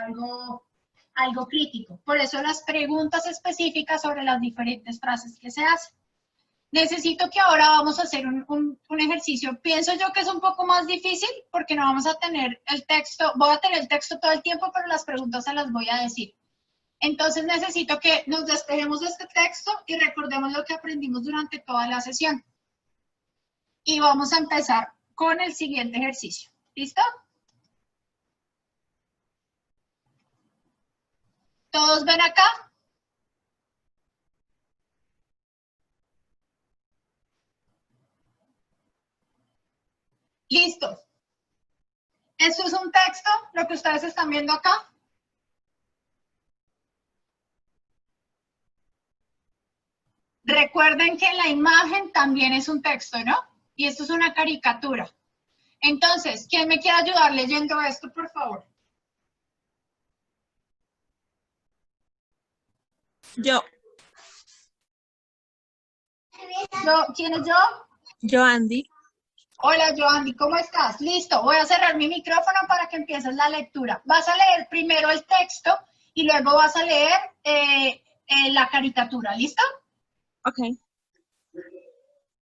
algo crítico. Por eso las preguntas específicas sobre las diferentes frases que se hacen. Necesito que ahora vamos a hacer un ejercicio. Pienso yo que es un poco más difícil porque no vamos a tener el texto, voy a tener el texto todo el tiempo, pero las preguntas se las voy a decir. Entonces necesito que nos despejemos de este texto y recordemos lo que aprendimos durante toda la sesión. Y vamos a empezar con el siguiente ejercicio. ¿Listo? ¿Todos ven acá? Listo. Esto es un texto, lo que ustedes están viendo acá. Recuerden que la imagen también es un texto, ¿no? Y esto es una caricatura. Entonces, ¿quién me quiere ayudar leyendo esto, por favor? Yo. ¿Quién es yo? Yo, Andy. Hola, Joandy, ¿cómo estás? Listo, voy a cerrar mi micrófono para que empieces la lectura. Vas a leer primero el texto y luego vas a leer la caricatura, ¿listo? Ok.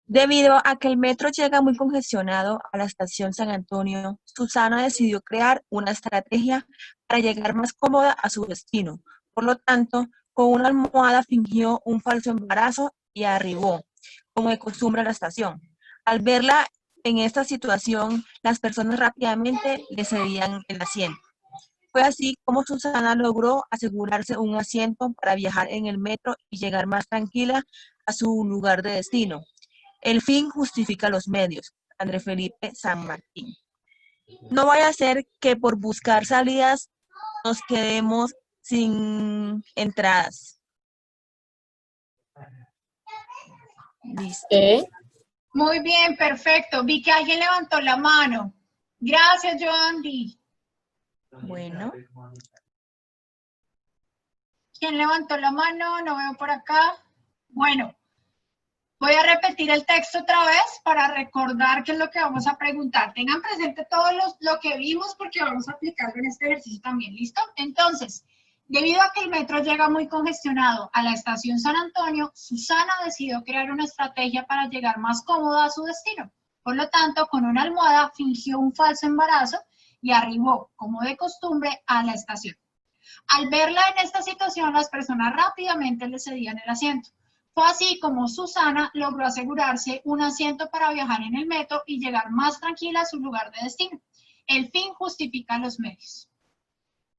Debido a que el metro llega muy congestionado a la estación San Antonio, Susana decidió crear una estrategia para llegar más cómoda a su destino. Por lo tanto, con una almohada fingió un falso embarazo y arribó, como de costumbre, a la estación. Al verla en esta situación, las personas rápidamente le cedían el asiento. Fue así como Susana logró asegurarse un asiento para viajar en el metro y llegar más tranquila a su lugar de destino. El fin justifica los medios. André Felipe San Martín. No vaya a ser que por buscar salidas nos quedemos sin entradas. Listo. Muy bien, perfecto. Vi que alguien levantó la mano. Gracias, Joandy. Bueno. ¿Quién levantó la mano? No veo por acá. Bueno, voy a repetir el texto otra vez para recordar qué es lo que vamos a preguntar. Tengan presente todo lo que vimos porque vamos a aplicarlo en este ejercicio también, ¿listo? Entonces, debido a que el metro llega muy congestionado a la estación San Antonio, Susana decidió crear una estrategia para llegar más cómoda a su destino. Por lo tanto, con una almohada fingió un falso embarazo y arribó, como de costumbre, a la estación. Al verla en esta situación, las personas rápidamente le cedían el asiento. Fue así como Susana logró asegurarse un asiento para viajar en el metro y llegar más tranquila a su lugar de destino. El fin justifica los medios.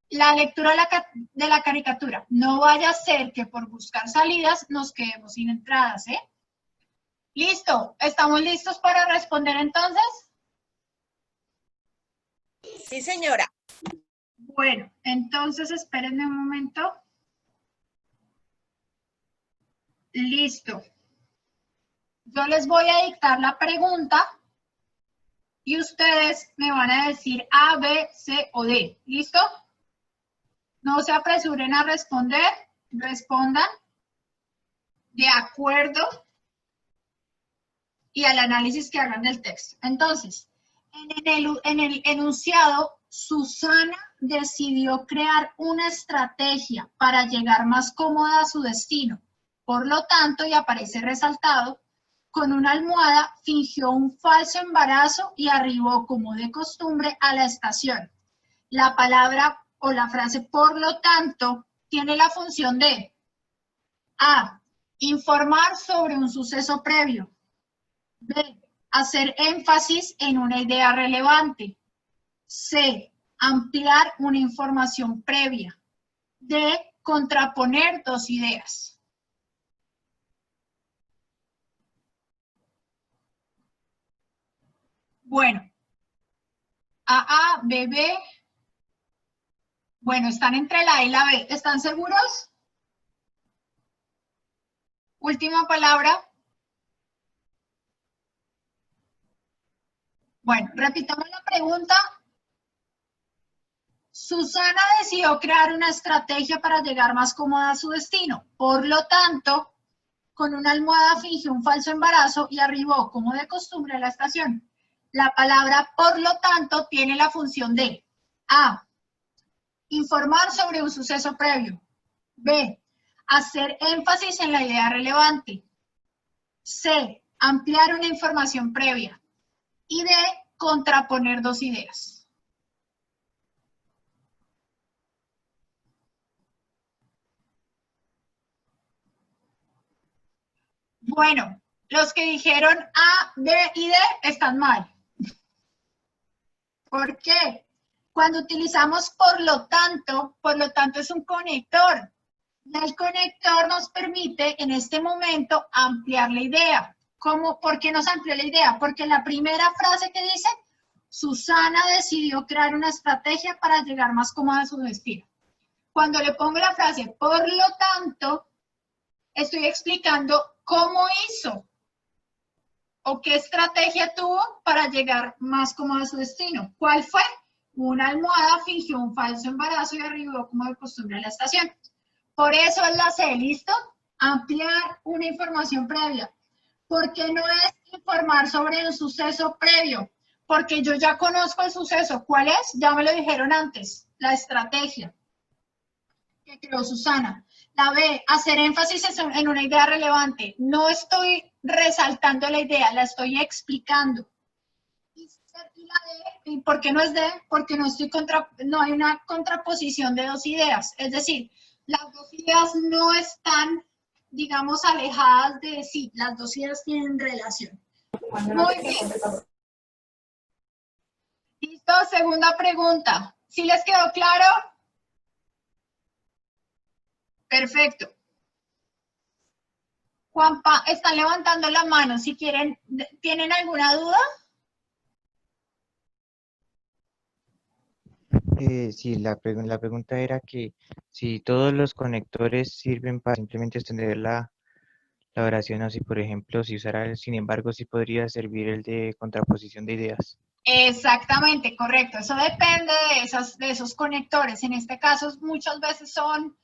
La lectura de la caricatura. No vaya a ser que por buscar salidas nos quedemos sin entradas, ¿eh? ¿Listo? ¿Estamos listos para responder entonces? Sí, señora. Bueno, entonces espérenme un momento. Listo. Yo les voy a dictar la pregunta y ustedes me van a decir A, B, C o D. ¿Listo? No se apresuren a responder. Respondan de acuerdo y al análisis que hagan del texto. Entonces, En el enunciado, Susana decidió crear una estrategia para llegar más cómoda a su destino. Por lo tanto, y aparece resaltado, con una almohada fingió un falso embarazo y arribó, como de costumbre, a la estación. La palabra o la frase por lo tanto tiene la función de A. Informar sobre un suceso previo. B. Hacer énfasis en una idea relevante. C. Ampliar una información previa. D. Contraponer dos ideas. Bueno, A, B, B. Bueno, están entre la A y la B. ¿Están seguros? Última palabra. Bueno, repitamos la pregunta. Susana decidió crear una estrategia para llegar más cómoda a su destino. Por lo tanto, con una almohada fingió un falso embarazo y arribó, como de costumbre, a la estación. La palabra por lo tanto tiene la función de A. Informar sobre un suceso previo. B. Hacer énfasis en la idea relevante. C. Ampliar una información previa. Y D. Contraponer dos ideas. Bueno, los que dijeron A, B y D están mal. ¿Por qué? Cuando utilizamos por lo tanto es un conector. El conector nos permite en este momento ampliar la idea. ¿Por qué nos amplió la idea? Porque la primera frase que dice, Susana decidió crear una estrategia para llegar más cómoda a su destino. Cuando le pongo la frase, por lo tanto, estoy explicando cómo hizo o qué estrategia tuvo para llegar más cómoda a su destino. ¿Cuál fue? Una almohada fingió un falso embarazo y arribó como de costumbre a la estación. Por eso es la C, ¿listo? Ampliar una información previa. ¿Por qué no es informar sobre un suceso previo? Porque yo ya conozco el suceso. ¿Cuál es? Ya me lo dijeron antes. La estrategia que creó Susana. La B, hacer énfasis en una idea relevante. No estoy resaltando la idea, la estoy explicando. Y la D, ¿por qué no es D? Porque no hay una contraposición de dos ideas. Es decir, las dos ideas no están, digamos, alejadas de sí. Las dos ideas tienen relación. Muy bien. ¿Listo? Segunda pregunta. ¿Sí les quedó claro? Perfecto. Juanpa, están levantando la mano si quieren, ¿tienen alguna duda? Sí, la pregunta era que si todos los conectores sirven para simplemente extender la oración, o si, por ejemplo, si usara el sin embargo, sí podría servir el de contraposición de ideas. Exactamente, correcto. Eso depende de esos conectores. En este caso, muchas veces son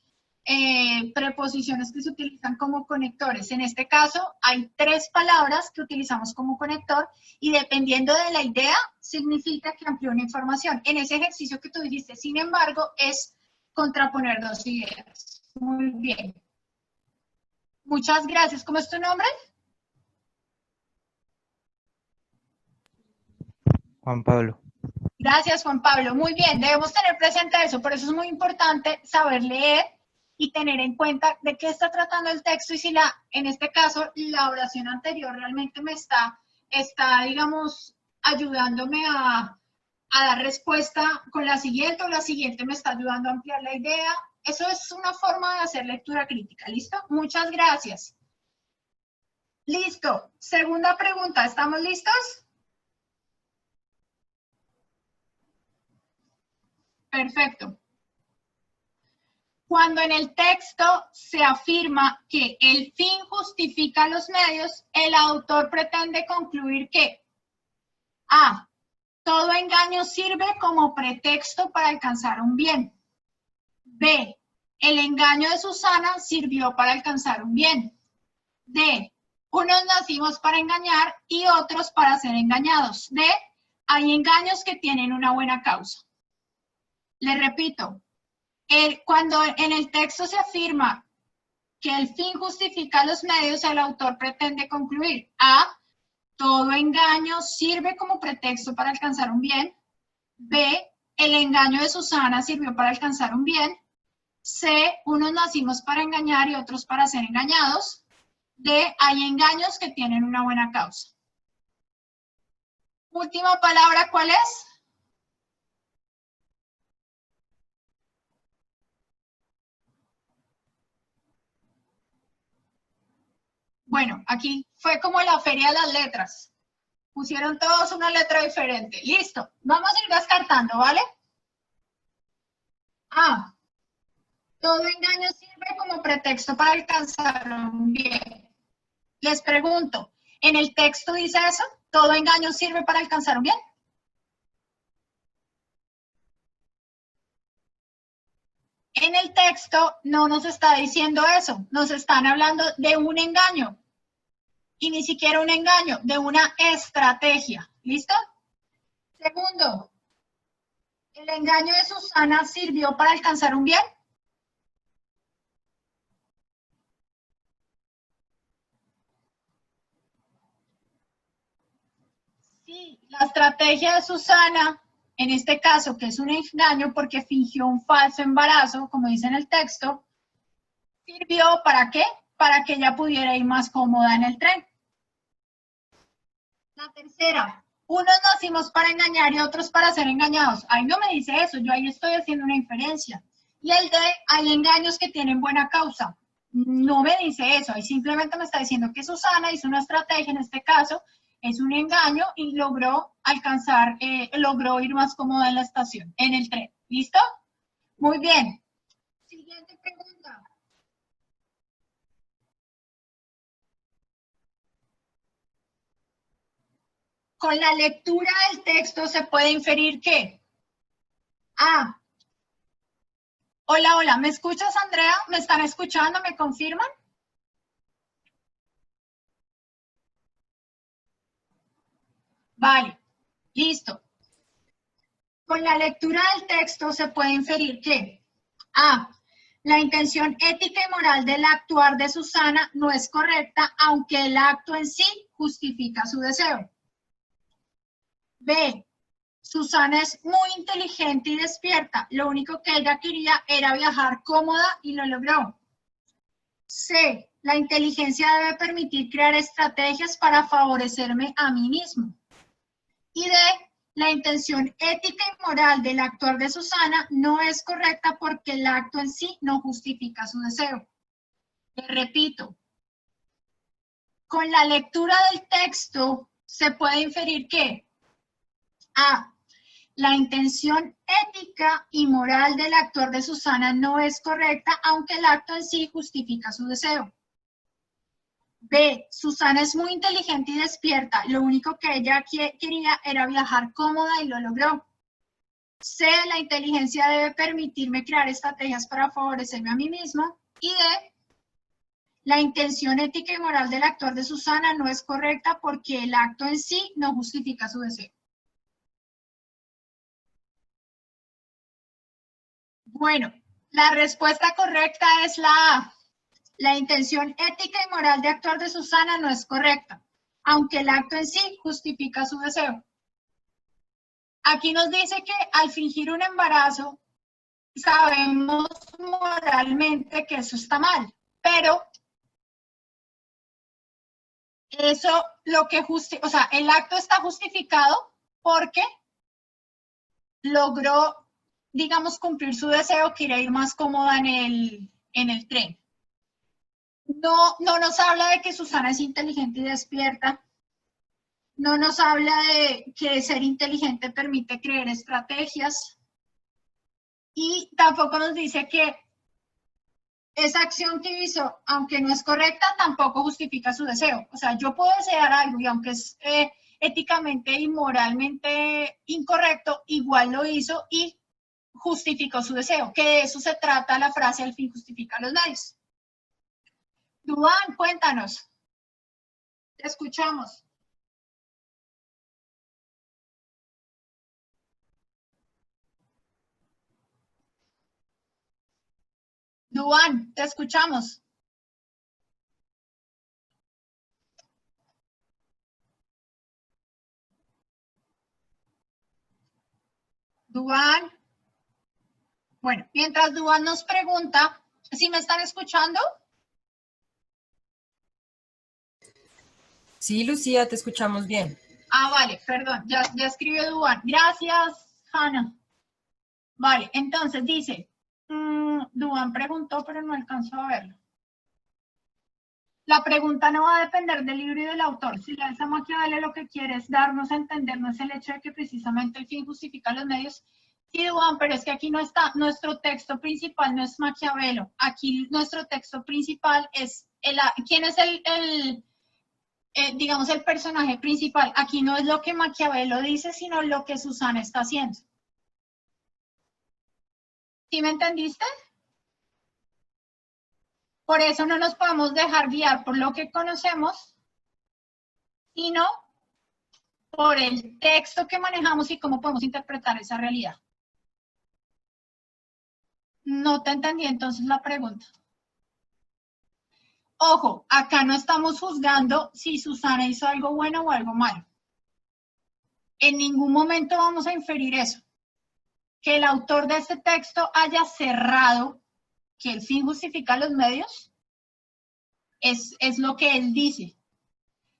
preposiciones que se utilizan como conectores. En este caso, hay 3 palabras que utilizamos como conector y dependiendo de la idea, significa que amplió una información. En ese ejercicio que tú dijiste, sin embargo, es contraponer dos ideas. Muy bien. Muchas gracias. ¿Cómo es tu nombre? Juan Pablo. Gracias, Juan Pablo. Muy bien, debemos tener presente eso. Por eso es muy importante saber leer y tener en cuenta de qué está tratando el texto y si en este caso, la oración anterior realmente me está digamos, ayudándome a dar respuesta con la siguiente o la siguiente me está ayudando a ampliar la idea. Eso es una forma de hacer lectura crítica. ¿Listo? Muchas gracias. Listo. Segunda pregunta. ¿Estamos listos? Perfecto. Cuando en el texto se afirma que el fin justifica los medios, el autor pretende concluir que A. Todo engaño sirve como pretexto para alcanzar un bien. B. El engaño de Susana sirvió para alcanzar un bien. D. Unos nacimos para engañar y otros para ser engañados. D. hay engaños que tienen una buena causa. Les repito, cuando en el texto se afirma que el fin justifica los medios, el autor pretende concluir: A, todo engaño sirve como pretexto para alcanzar un bien. B, el engaño de Susana sirvió para alcanzar un bien. C, unos nacimos para engañar y otros para ser engañados. D, hay engaños que tienen una buena causa. Última palabra, ¿cuál es? Bueno, aquí fue como la feria de las letras. Pusieron todos una letra diferente. Listo. Vamos a ir descartando, ¿vale? A, todo engaño sirve como pretexto para alcanzar un bien. Les pregunto, ¿en el texto dice eso? ¿Todo engaño sirve para alcanzar un bien? En el texto no nos está diciendo eso. Nos están hablando de un engaño. Y ni siquiera un engaño, de una estrategia. ¿Listo? Segundo, ¿el engaño de Susana sirvió para alcanzar un bien? Sí, la estrategia de Susana, en este caso, que es un engaño porque fingió un falso embarazo, como dice en el texto, ¿sirvió para qué? Para que ella pudiera ir más cómoda en el tren. La tercera, unos nacimos para engañar y otros para ser engañados. Ahí no me dice eso, yo ahí estoy haciendo una inferencia. Y el de, hay engaños que tienen buena causa. No me dice eso, ahí simplemente me está diciendo que Susana hizo una estrategia, en este caso, es un engaño y logró alcanzar, logró ir más cómoda en la estación, en el tren. ¿Listo? Muy bien. Siguiente pregunta. Con la lectura del texto se puede inferir que A. Hola, hola, ¿me escuchas, Andrea? ¿Me están escuchando? ¿Me confirman? Vale, listo. Con la lectura del texto se puede inferir que A. La intención ética y moral del actuar de Susana no es correcta, aunque el acto en sí justifica su deseo. B. Susana es muy inteligente y despierta. Lo único que ella quería era viajar cómoda y lo logró. C. La inteligencia debe permitir crear estrategias para favorecerme a mí mismo. Y D. La intención ética y moral del actuar de Susana no es correcta porque el acto en sí no justifica su deseo. Le repito, con la lectura del texto se puede inferir que A. La intención ética y moral del actuar de Susana no es correcta, aunque el acto en sí justifica su deseo. B. Susana es muy inteligente y despierta. Lo único que ella quería era viajar cómoda y lo logró. C. La inteligencia debe permitirme crear estrategias para favorecerme a mí mismo. Y D. La intención ética y moral del actuar de Susana no es correcta porque el acto en sí no justifica su deseo. Bueno, la respuesta correcta es la A. La intención ética y moral de actuar de Susana no es correcta, aunque el acto en sí justifica su deseo. Aquí nos dice que al fingir un embarazo, sabemos moralmente que eso está mal, pero eso lo que o sea, el acto está justificado porque logró, digamos, cumplir su deseo, que era ir más cómoda en el tren. No nos habla de que Susana es inteligente y despierta. No nos habla de que ser inteligente permite crear estrategias. Y tampoco nos dice que esa acción que hizo, aunque no es correcta, tampoco justifica su deseo. O sea, yo puedo desear algo y aunque es éticamente y moralmente incorrecto, igual lo hizo y justificó su deseo. Que de eso se trata la frase, el fin justifica los medios. Duván, cuéntanos. Te escuchamos. Duan, te escuchamos. Duan. Bueno, mientras Duan nos pregunta, ¿sí me están escuchando? Sí, Lucía, te escuchamos bien. Ah, vale, perdón, ya escribió Duan. Gracias, Hanna. Vale, entonces dice, Duan preguntó, pero no alcanzó a verlo. La pregunta no va a depender del libro y del autor. Si la esa Maquiavelo lo que quiere es darnos a entender, no es el hecho de que precisamente el fin justifica los medios. Sí, Duan, pero es que aquí no está, nuestro texto principal no es Maquiavelo. Aquí nuestro texto principal es, ¿quién es digamos, el personaje principal? Aquí no es lo que Maquiavelo dice, sino lo que Susana está haciendo. ¿Sí me entendiste? Por eso no nos podemos dejar guiar por lo que conocemos, sino por el texto que manejamos y cómo podemos interpretar esa realidad. No te entendí entonces la pregunta. Ojo, acá no estamos juzgando si Susana hizo algo bueno o algo malo. En ningún momento vamos a inferir eso. Que el autor de este texto haya cerrado que el fin justifica los medios, es lo que él dice.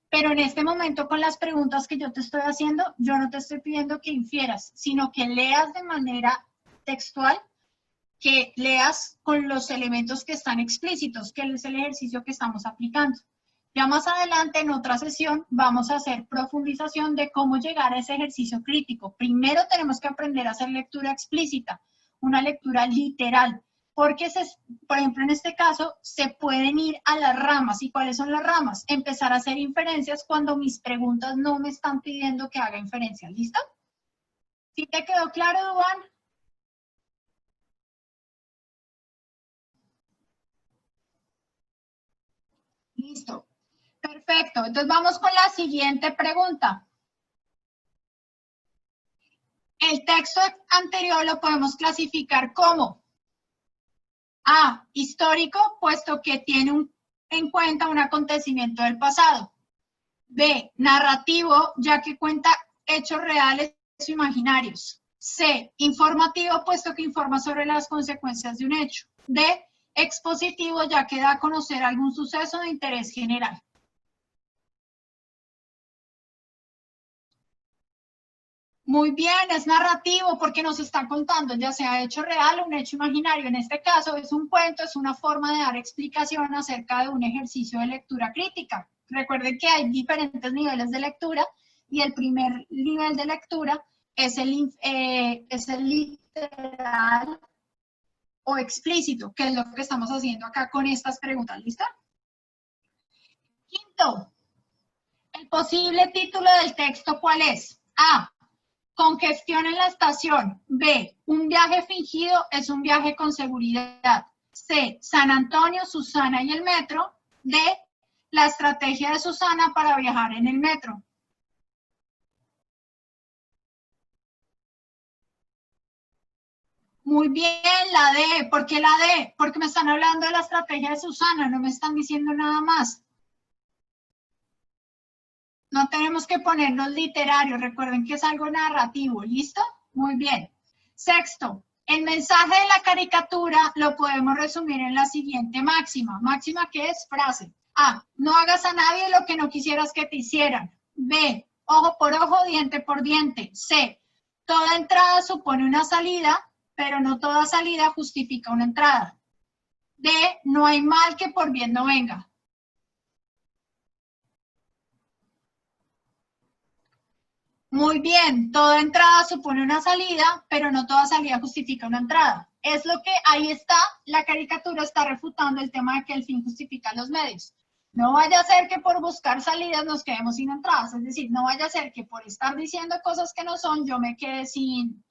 Pero en este momento, con las preguntas que yo te estoy haciendo, yo no te estoy pidiendo que infieras, sino que leas de manera textual, que leas con los elementos que están explícitos, que es el ejercicio que estamos aplicando. Ya más adelante, en otra sesión, vamos a hacer profundización de cómo llegar a ese ejercicio crítico. Primero tenemos que aprender a hacer lectura explícita, una lectura literal, porque, por ejemplo, en este caso, se pueden ir a las ramas. ¿Y cuáles son las ramas? Empezar a hacer inferencias cuando mis preguntas no me están pidiendo que haga inferencias. ¿Listo? ¿Sí te quedó claro, Duan? Listo. Perfecto. Entonces vamos con la siguiente pregunta. El texto anterior lo podemos clasificar como A, histórico, puesto que tiene en cuenta un acontecimiento del pasado. B, narrativo, ya que cuenta hechos reales o imaginarios. C, informativo, puesto que informa sobre las consecuencias de un hecho. D, expositivo, ya que da a conocer algún suceso de interés general. Muy bien, es narrativo porque nos está contando ya sea hecho real o un hecho imaginario. En este caso es un cuento, es una forma de dar explicación acerca de un ejercicio de lectura crítica. Recuerden que hay diferentes niveles de lectura y el primer nivel de lectura es el literal o explícito, que es lo que estamos haciendo acá con estas preguntas. ¿Listo? Quinto, el posible título del texto, ¿cuál es? A, congestión en la estación. B, un viaje fingido es un viaje con seguridad. C, San Antonio, Susana y el metro. D, la estrategia de Susana para viajar en el metro. Muy bien, la D. ¿Por qué la D? Porque me están hablando de la estrategia de Susana, no me están diciendo nada más. No tenemos que ponernos literarios, recuerden que es algo narrativo, ¿listo? Muy bien. Sexto, el mensaje de la caricatura lo podemos resumir en la siguiente máxima. Máxima que es frase. A, no hagas a nadie lo que no quisieras que te hicieran. B, ojo por ojo, diente por diente. C, toda entrada supone una salida, pero no toda salida justifica una entrada. D, no hay mal que por bien no venga. Muy bien, toda entrada supone una salida, pero no toda salida justifica una entrada. Es lo que ahí está, la caricatura está refutando el tema de que el fin justifica los medios. No vaya a ser que por buscar salidas nos quedemos sin entradas, es decir, no vaya a ser que por estar diciendo cosas que no son, yo me quede sin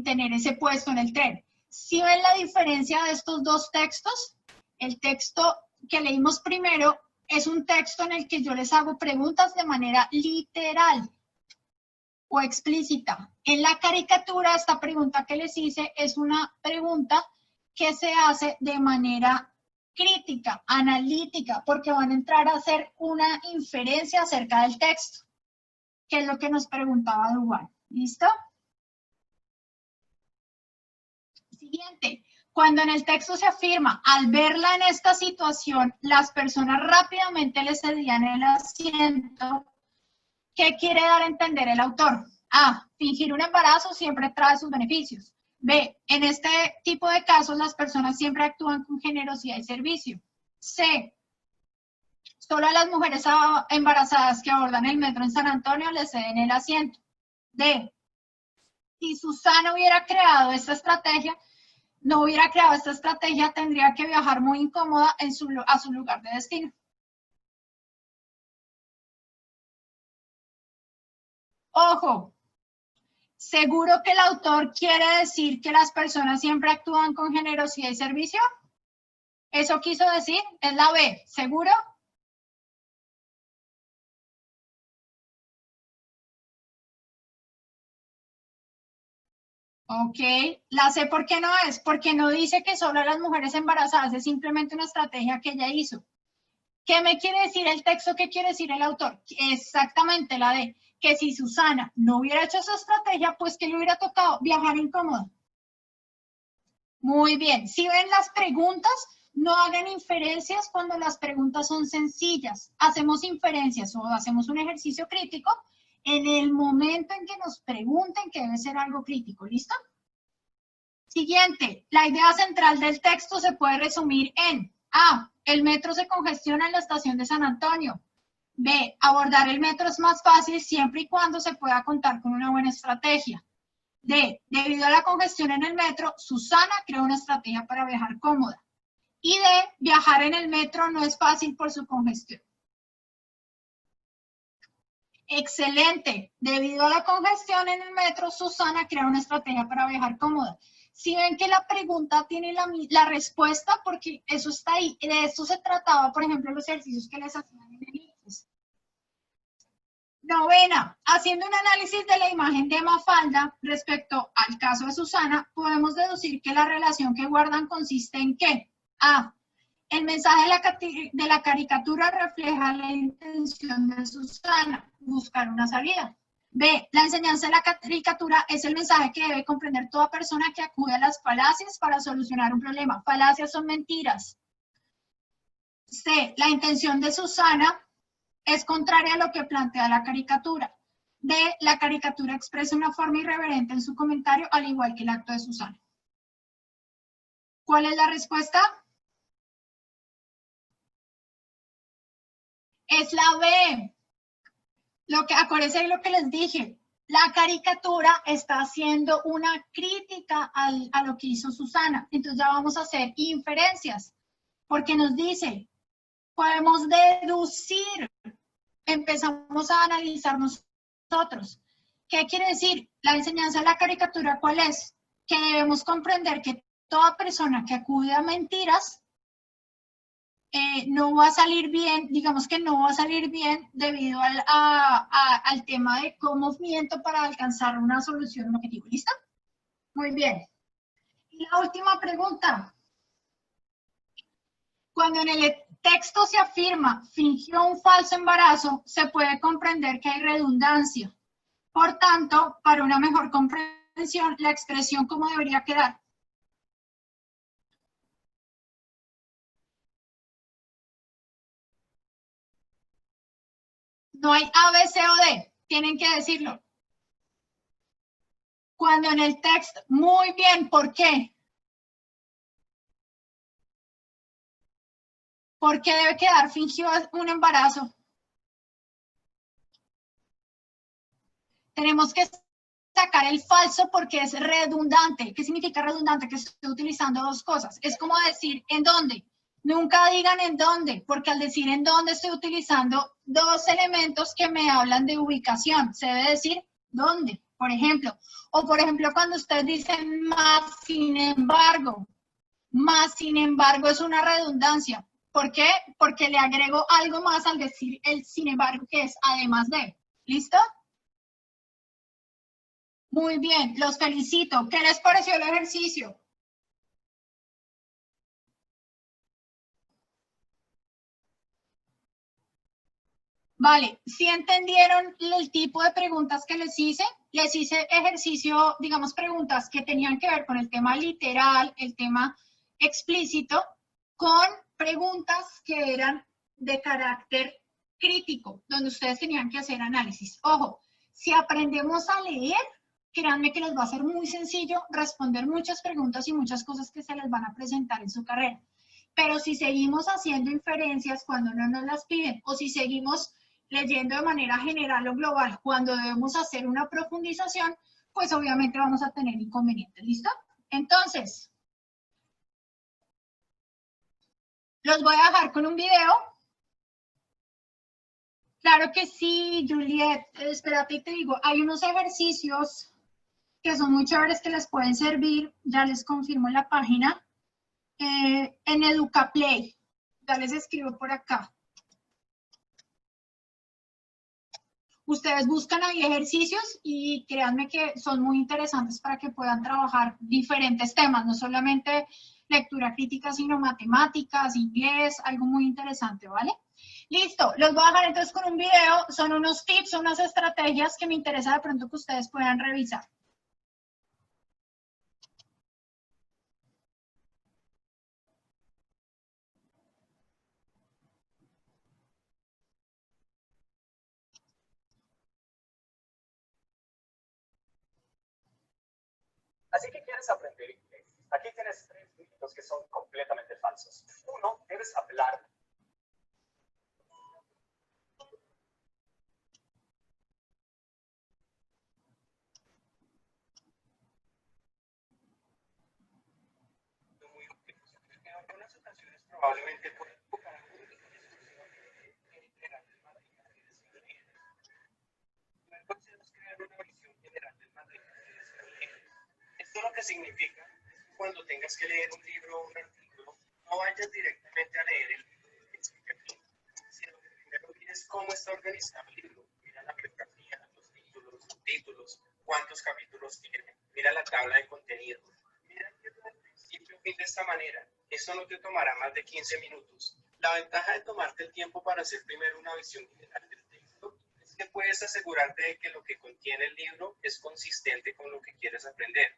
tener ese puesto en el tren. ¿Sí ven la diferencia de estos dos textos? El texto que leímos primero es un texto en el que yo les hago preguntas de manera literal o explícita. En la caricatura, esta pregunta que les hice es una pregunta que se hace de manera crítica, analítica, porque van a entrar a hacer una inferencia acerca del texto, que es lo que nos preguntaba Dubán. ¿Listo? Siguiente. Cuando en el texto se afirma, al verla en esta situación, las personas rápidamente le cedían el asiento, ¿qué quiere dar a entender el autor? A. Fingir un embarazo siempre trae sus beneficios. B. En este tipo de casos, las personas siempre actúan con generosidad y servicio. C. Solo a las mujeres embarazadas que abordan el metro en San Antonio le ceden el asiento. D. Si Susana hubiera creado esta estrategia, no hubiera creado esta estrategia, tendría que viajar muy incómoda a su lugar de destino. Ojo, ¿seguro que el autor quiere decir que las personas siempre actúan con generosidad y servicio? ¿Eso quiso decir? Es la B, ¿seguro? Ok, la C, ¿por qué no es? Porque no dice que solo a las mujeres embarazadas, es simplemente una estrategia que ella hizo. ¿Qué me quiere decir el texto? ¿Qué quiere decir el autor? Exactamente la D, que si Susana no hubiera hecho esa estrategia, pues que le hubiera tocado viajar incómodo. Muy bien, si ven las preguntas, no hagan inferencias cuando las preguntas son sencillas. Hacemos inferencias o hacemos un ejercicio crítico en el momento en que nos pregunten que debe ser algo crítico, ¿listo? Siguiente, la idea central del texto se puede resumir en A. El metro se congestiona en la estación de San Antonio. B. Abordar el metro es más fácil siempre y cuando se pueda contar con una buena estrategia. D. Debido a la congestión en el metro, Susana creó una estrategia para viajar cómoda. Y D. Viajar en el metro no es fácil por su congestión. Excelente. Debido a la congestión en el metro, Susana crea una estrategia para viajar cómoda. Si ven que la pregunta tiene la respuesta, porque eso está ahí. De esto se trataba, por ejemplo, los ejercicios que les hacían en el ICFES. Novena, haciendo un análisis de la imagen de Mafalda respecto al caso de Susana, podemos deducir que la relación que guardan consiste en que A. El mensaje de la caricatura refleja la intención de Susana, buscar una salida. B. La enseñanza de la caricatura es el mensaje que debe comprender toda persona que acude a las falacias para solucionar un problema. Falacias son mentiras. C. La intención de Susana es contraria a lo que plantea la caricatura. D. La caricatura expresa una forma irreverente en su comentario, al igual que el acto de Susana. ¿Cuál es la respuesta? Es la B. Acuérdense de lo que les dije. La caricatura está haciendo una crítica a lo que hizo Susana. Entonces ya vamos a hacer inferencias. Porque nos dice, podemos deducir, empezamos a analizar nosotros. ¿Qué quiere decir? La enseñanza de la caricatura, ¿cuál es? Que debemos comprender que toda persona que acude a mentiras no va a salir bien, digamos que no va a salir bien debido al tema de cómo miento para alcanzar una solución, un objetivo. ¿Listo? Muy bien. Y la última pregunta. Cuando en el texto se afirma fingió un falso embarazo, se puede comprender que hay redundancia. Por tanto, para una mejor comprensión, la expresión ¿cómo debería quedar? No hay A, B, C o D. Tienen que decirlo. Cuando en el texto, muy bien, ¿por qué? ¿Por qué debe quedar fingido un embarazo? Tenemos que sacar el falso porque es redundante. ¿Qué significa redundante? Que estoy utilizando dos cosas. Es como decir ¿en dónde? Nunca digan en dónde, porque al decir en dónde estoy utilizando dos elementos que me hablan de ubicación. Se debe decir dónde, por ejemplo. O por ejemplo cuando ustedes dicen más sin embargo es una redundancia. ¿Por qué? Porque le agrego algo más al decir el sin embargo, que es además de. ¿Listo? Muy bien, los felicito. ¿Qué les pareció el ejercicio? Vale, si entendieron el tipo de preguntas que les hice ejercicio, digamos, preguntas que tenían que ver con el tema literal, el tema explícito, con preguntas que eran de carácter crítico, donde ustedes tenían que hacer análisis. Ojo, si aprendemos a leer, créanme que les va a ser muy sencillo responder muchas preguntas y muchas cosas que se les van a presentar en su carrera. Pero si seguimos haciendo inferencias cuando no nos las piden, o si seguimos leyendo de manera general o global cuando debemos hacer una profundización, pues obviamente vamos a tener inconvenientes. ¿Listo? Entonces, los voy a dejar con un video. Claro que sí, Juliet. Espérate y te digo, hay unos ejercicios que son muy chéveres que les pueden servir. Ya les confirmo en la página. En EducaPlay. Ya les escribo por acá. Ustedes buscan ahí ejercicios y créanme que son muy interesantes para que puedan trabajar diferentes temas, no solamente lectura crítica, sino matemáticas, inglés, algo muy interesante, ¿vale? Listo, los voy a dejar entonces con un video, son unos tips, unas estrategias que me interesa de pronto que ustedes puedan revisar. Así que quieres aprender inglés. Aquí tienes 3 mitos que son completamente falsos. 1, debes hablar. Muy útiles. En algunas ocasiones probablemente pueden buscar entonces crear una visión general del material que deseas leer. Esto lo que significa cuando tengas que leer un libro o un artículo, no vayas directamente a leer el libro que explica aquí, sino que primero mires cómo está organizado el libro. Mira la bibliografía, los títulos, subtítulos, cuántos capítulos tiene, mira la tabla de contenido. Mira el libro del principio a fin de esta manera. Esto no te tomará más de 15 minutos. La ventaja de tomarte el tiempo para hacer primero una visión general del texto es que puedes asegurarte de que lo que contiene el libro es consistente con lo que quieres aprender.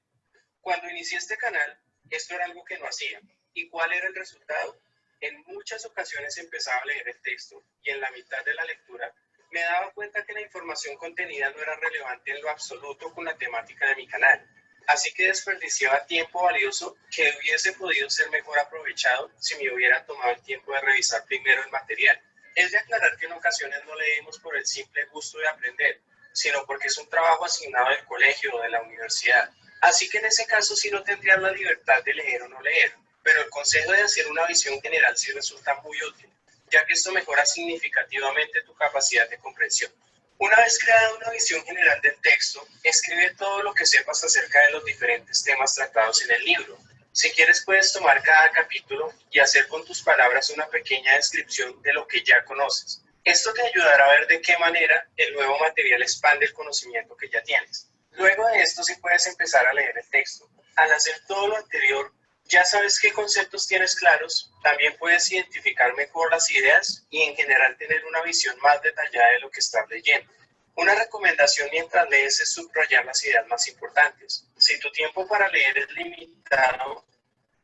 Cuando inicié este canal, esto era algo que no hacía. ¿Y cuál era el resultado? En muchas ocasiones empezaba a leer el texto y en la mitad de la lectura me daba cuenta que la información contenida no era relevante en lo absoluto con la temática de mi canal. Así que desperdiciaba tiempo valioso que hubiese podido ser mejor aprovechado si me hubiera tomado el tiempo de revisar primero el material. Es de aclarar que en ocasiones no leemos por el simple gusto de aprender, sino porque es un trabajo asignado del colegio o de la universidad. Así que en ese caso sí no tendrías la libertad de leer o no leer, pero el consejo de hacer una visión general sí resulta muy útil, ya que esto mejora significativamente tu capacidad de comprensión. Una vez creada una visión general del texto, escribe todo lo que sepas acerca de los diferentes temas tratados en el libro. Si quieres puedes tomar cada capítulo y hacer con tus palabras una pequeña descripción de lo que ya conoces. Esto te ayudará a ver de qué manera el nuevo material expande el conocimiento que ya tienes. Luego de esto sí puedes empezar a leer el texto. Al hacer todo lo anterior, ya sabes qué conceptos tienes claros, también puedes identificar mejor las ideas y en general tener una visión más detallada de lo que estás leyendo. Una recomendación mientras lees es subrayar las ideas más importantes. Si tu tiempo para leer es limitado,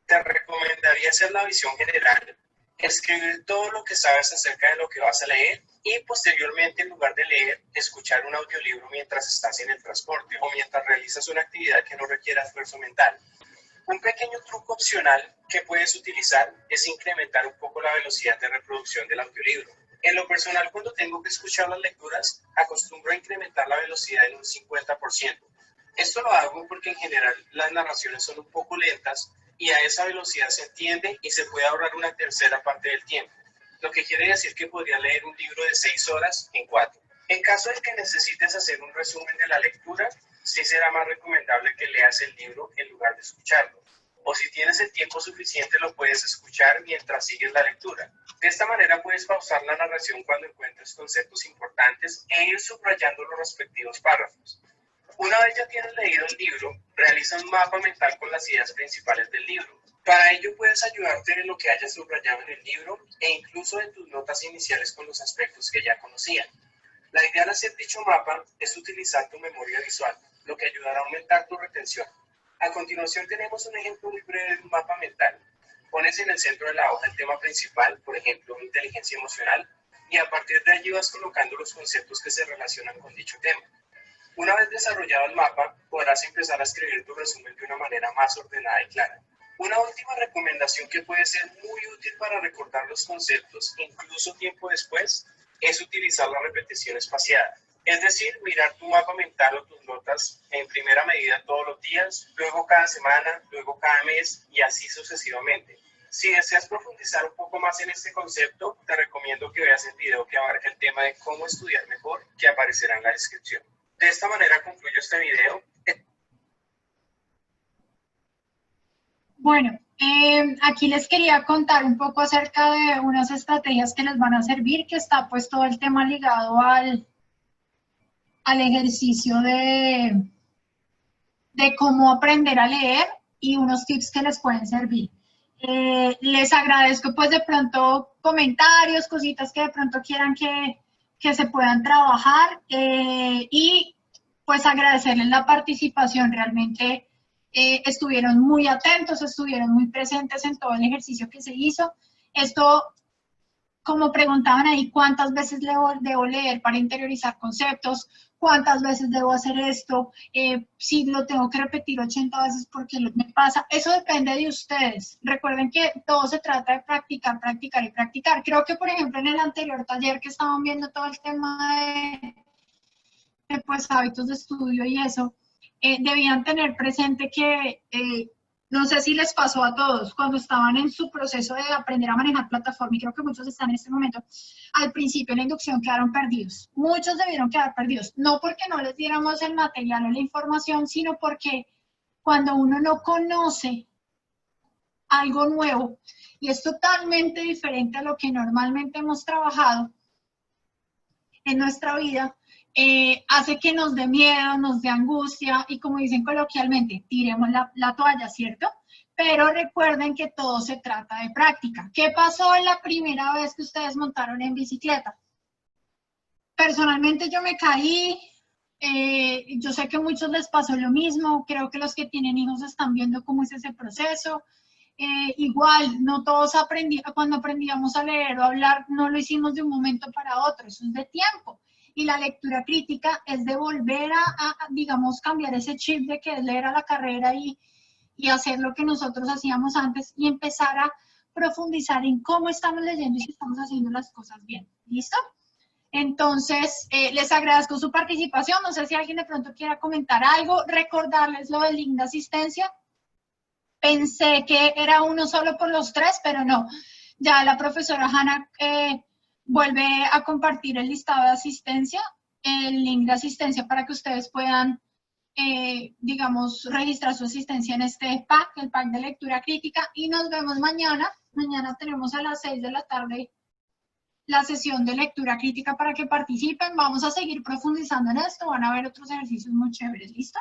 te recomendaría hacer la visión general, escribir todo lo que sabes acerca de lo que vas a leer y posteriormente, en lugar de leer, escuchar un audiolibro mientras estás en el transporte o mientras realizas una actividad que no requiera esfuerzo mental. Un pequeño truco opcional que puedes utilizar es incrementar un poco la velocidad de reproducción del audiolibro. En lo personal, cuando tengo que escuchar las lecturas, acostumbro a incrementar la velocidad en un 50%. Esto lo hago porque en general las narraciones son un poco lentas y a esa velocidad se entiende y se puede ahorrar una tercera parte del tiempo, lo que quiere decir que podría leer un libro de 6 horas en 4. En caso de que necesites hacer un resumen de la lectura, sí será más recomendable que leas el libro en lugar de escucharlo. O si tienes el tiempo suficiente lo puedes escuchar mientras sigues la lectura. De esta manera puedes pausar la narración cuando encuentres conceptos importantes e ir subrayando los respectivos párrafos. Una vez ya tienes leído el libro, realiza un mapa mental con las ideas principales del libro. Para ello puedes ayudarte de lo que hayas subrayado en el libro e incluso de tus notas iniciales con los aspectos que ya conocían. La idea al hacer dicho mapa es utilizar tu memoria visual, lo que ayudará a aumentar tu retención. A continuación tenemos un ejemplo muy breve de un mapa mental. Pones en el centro de la hoja el tema principal, por ejemplo, inteligencia emocional, y a partir de allí vas colocando los conceptos que se relacionan con dicho tema. Una vez desarrollado el mapa, podrás empezar a escribir tu resumen de una manera más ordenada y clara. Una última recomendación que puede ser muy útil para recordar los conceptos, incluso tiempo después, es utilizar la repetición espaciada. Es decir, mirar tu mapa mental o tus notas en primera medida todos los días, luego cada semana, luego cada mes y así sucesivamente. Si deseas profundizar un poco más en este concepto, te recomiendo que veas el video que abarca el tema de cómo estudiar mejor, que aparecerá en la descripción. De esta manera concluyo este video. Bueno, aquí les quería contar un poco acerca de unas estrategias que les van a servir, que está pues todo el tema ligado al ejercicio de cómo aprender a leer y unos tips que les pueden servir. Les agradezco pues de pronto comentarios, cositas que de pronto quieran que se puedan trabajar y pues agradecerles la participación. Realmente estuvieron muy atentos, estuvieron muy presentes en todo el ejercicio que se hizo. Esto, como preguntaban ahí, ¿cuántas veces debo leer para interiorizar conceptos? ¿Cuántas veces debo hacer esto? Si lo tengo que repetir 80 veces, ¿porque me pasa? Eso depende de ustedes. Recuerden que todo se trata de practicar, practicar y practicar. Creo que, por ejemplo, en el anterior taller que estaban viendo todo el tema de pues, hábitos de estudio y eso, debían tener presente que no sé si les pasó a todos, cuando estaban en su proceso de aprender a manejar plataforma, y creo que muchos están en este momento, al principio en la inducción quedaron perdidos. Muchos debieron quedar perdidos, no porque no les diéramos el material o la información, sino porque cuando uno no conoce algo nuevo y es totalmente diferente a lo que normalmente hemos trabajado en nuestra vida, hace que nos dé miedo, nos dé angustia y, como dicen coloquialmente, tiremos la toalla, ¿cierto? Pero recuerden que todo se trata de práctica. ¿Qué pasó la primera vez que ustedes montaron en bicicleta? Personalmente yo me caí, yo sé que a muchos les pasó lo mismo, creo que los que tienen hijos están viendo cómo es ese proceso. Igual, no todos cuando aprendíamos a leer o a hablar, no lo hicimos de un momento para otro, eso es de tiempo. Y la lectura crítica es de volver digamos, cambiar ese chip de que es leer a la carrera y hacer lo que nosotros hacíamos antes y empezar a profundizar en cómo estamos leyendo y si estamos haciendo las cosas bien. ¿Listo? Entonces, les agradezco su participación. No sé si alguien de pronto quiera comentar algo, recordarles lo del link de asistencia. Pensé que era uno solo por los tres, pero no. Ya la profesora Hanna vuelve a compartir el listado de asistencia, el link de asistencia para que ustedes puedan, digamos, registrar su asistencia en este pack, el pack de lectura crítica. Y nos vemos mañana. Mañana tenemos a las 6 de la tarde la sesión de lectura crítica para que participen. Vamos a seguir profundizando en esto. Van a haber otros ejercicios muy chéveres. ¿Listo?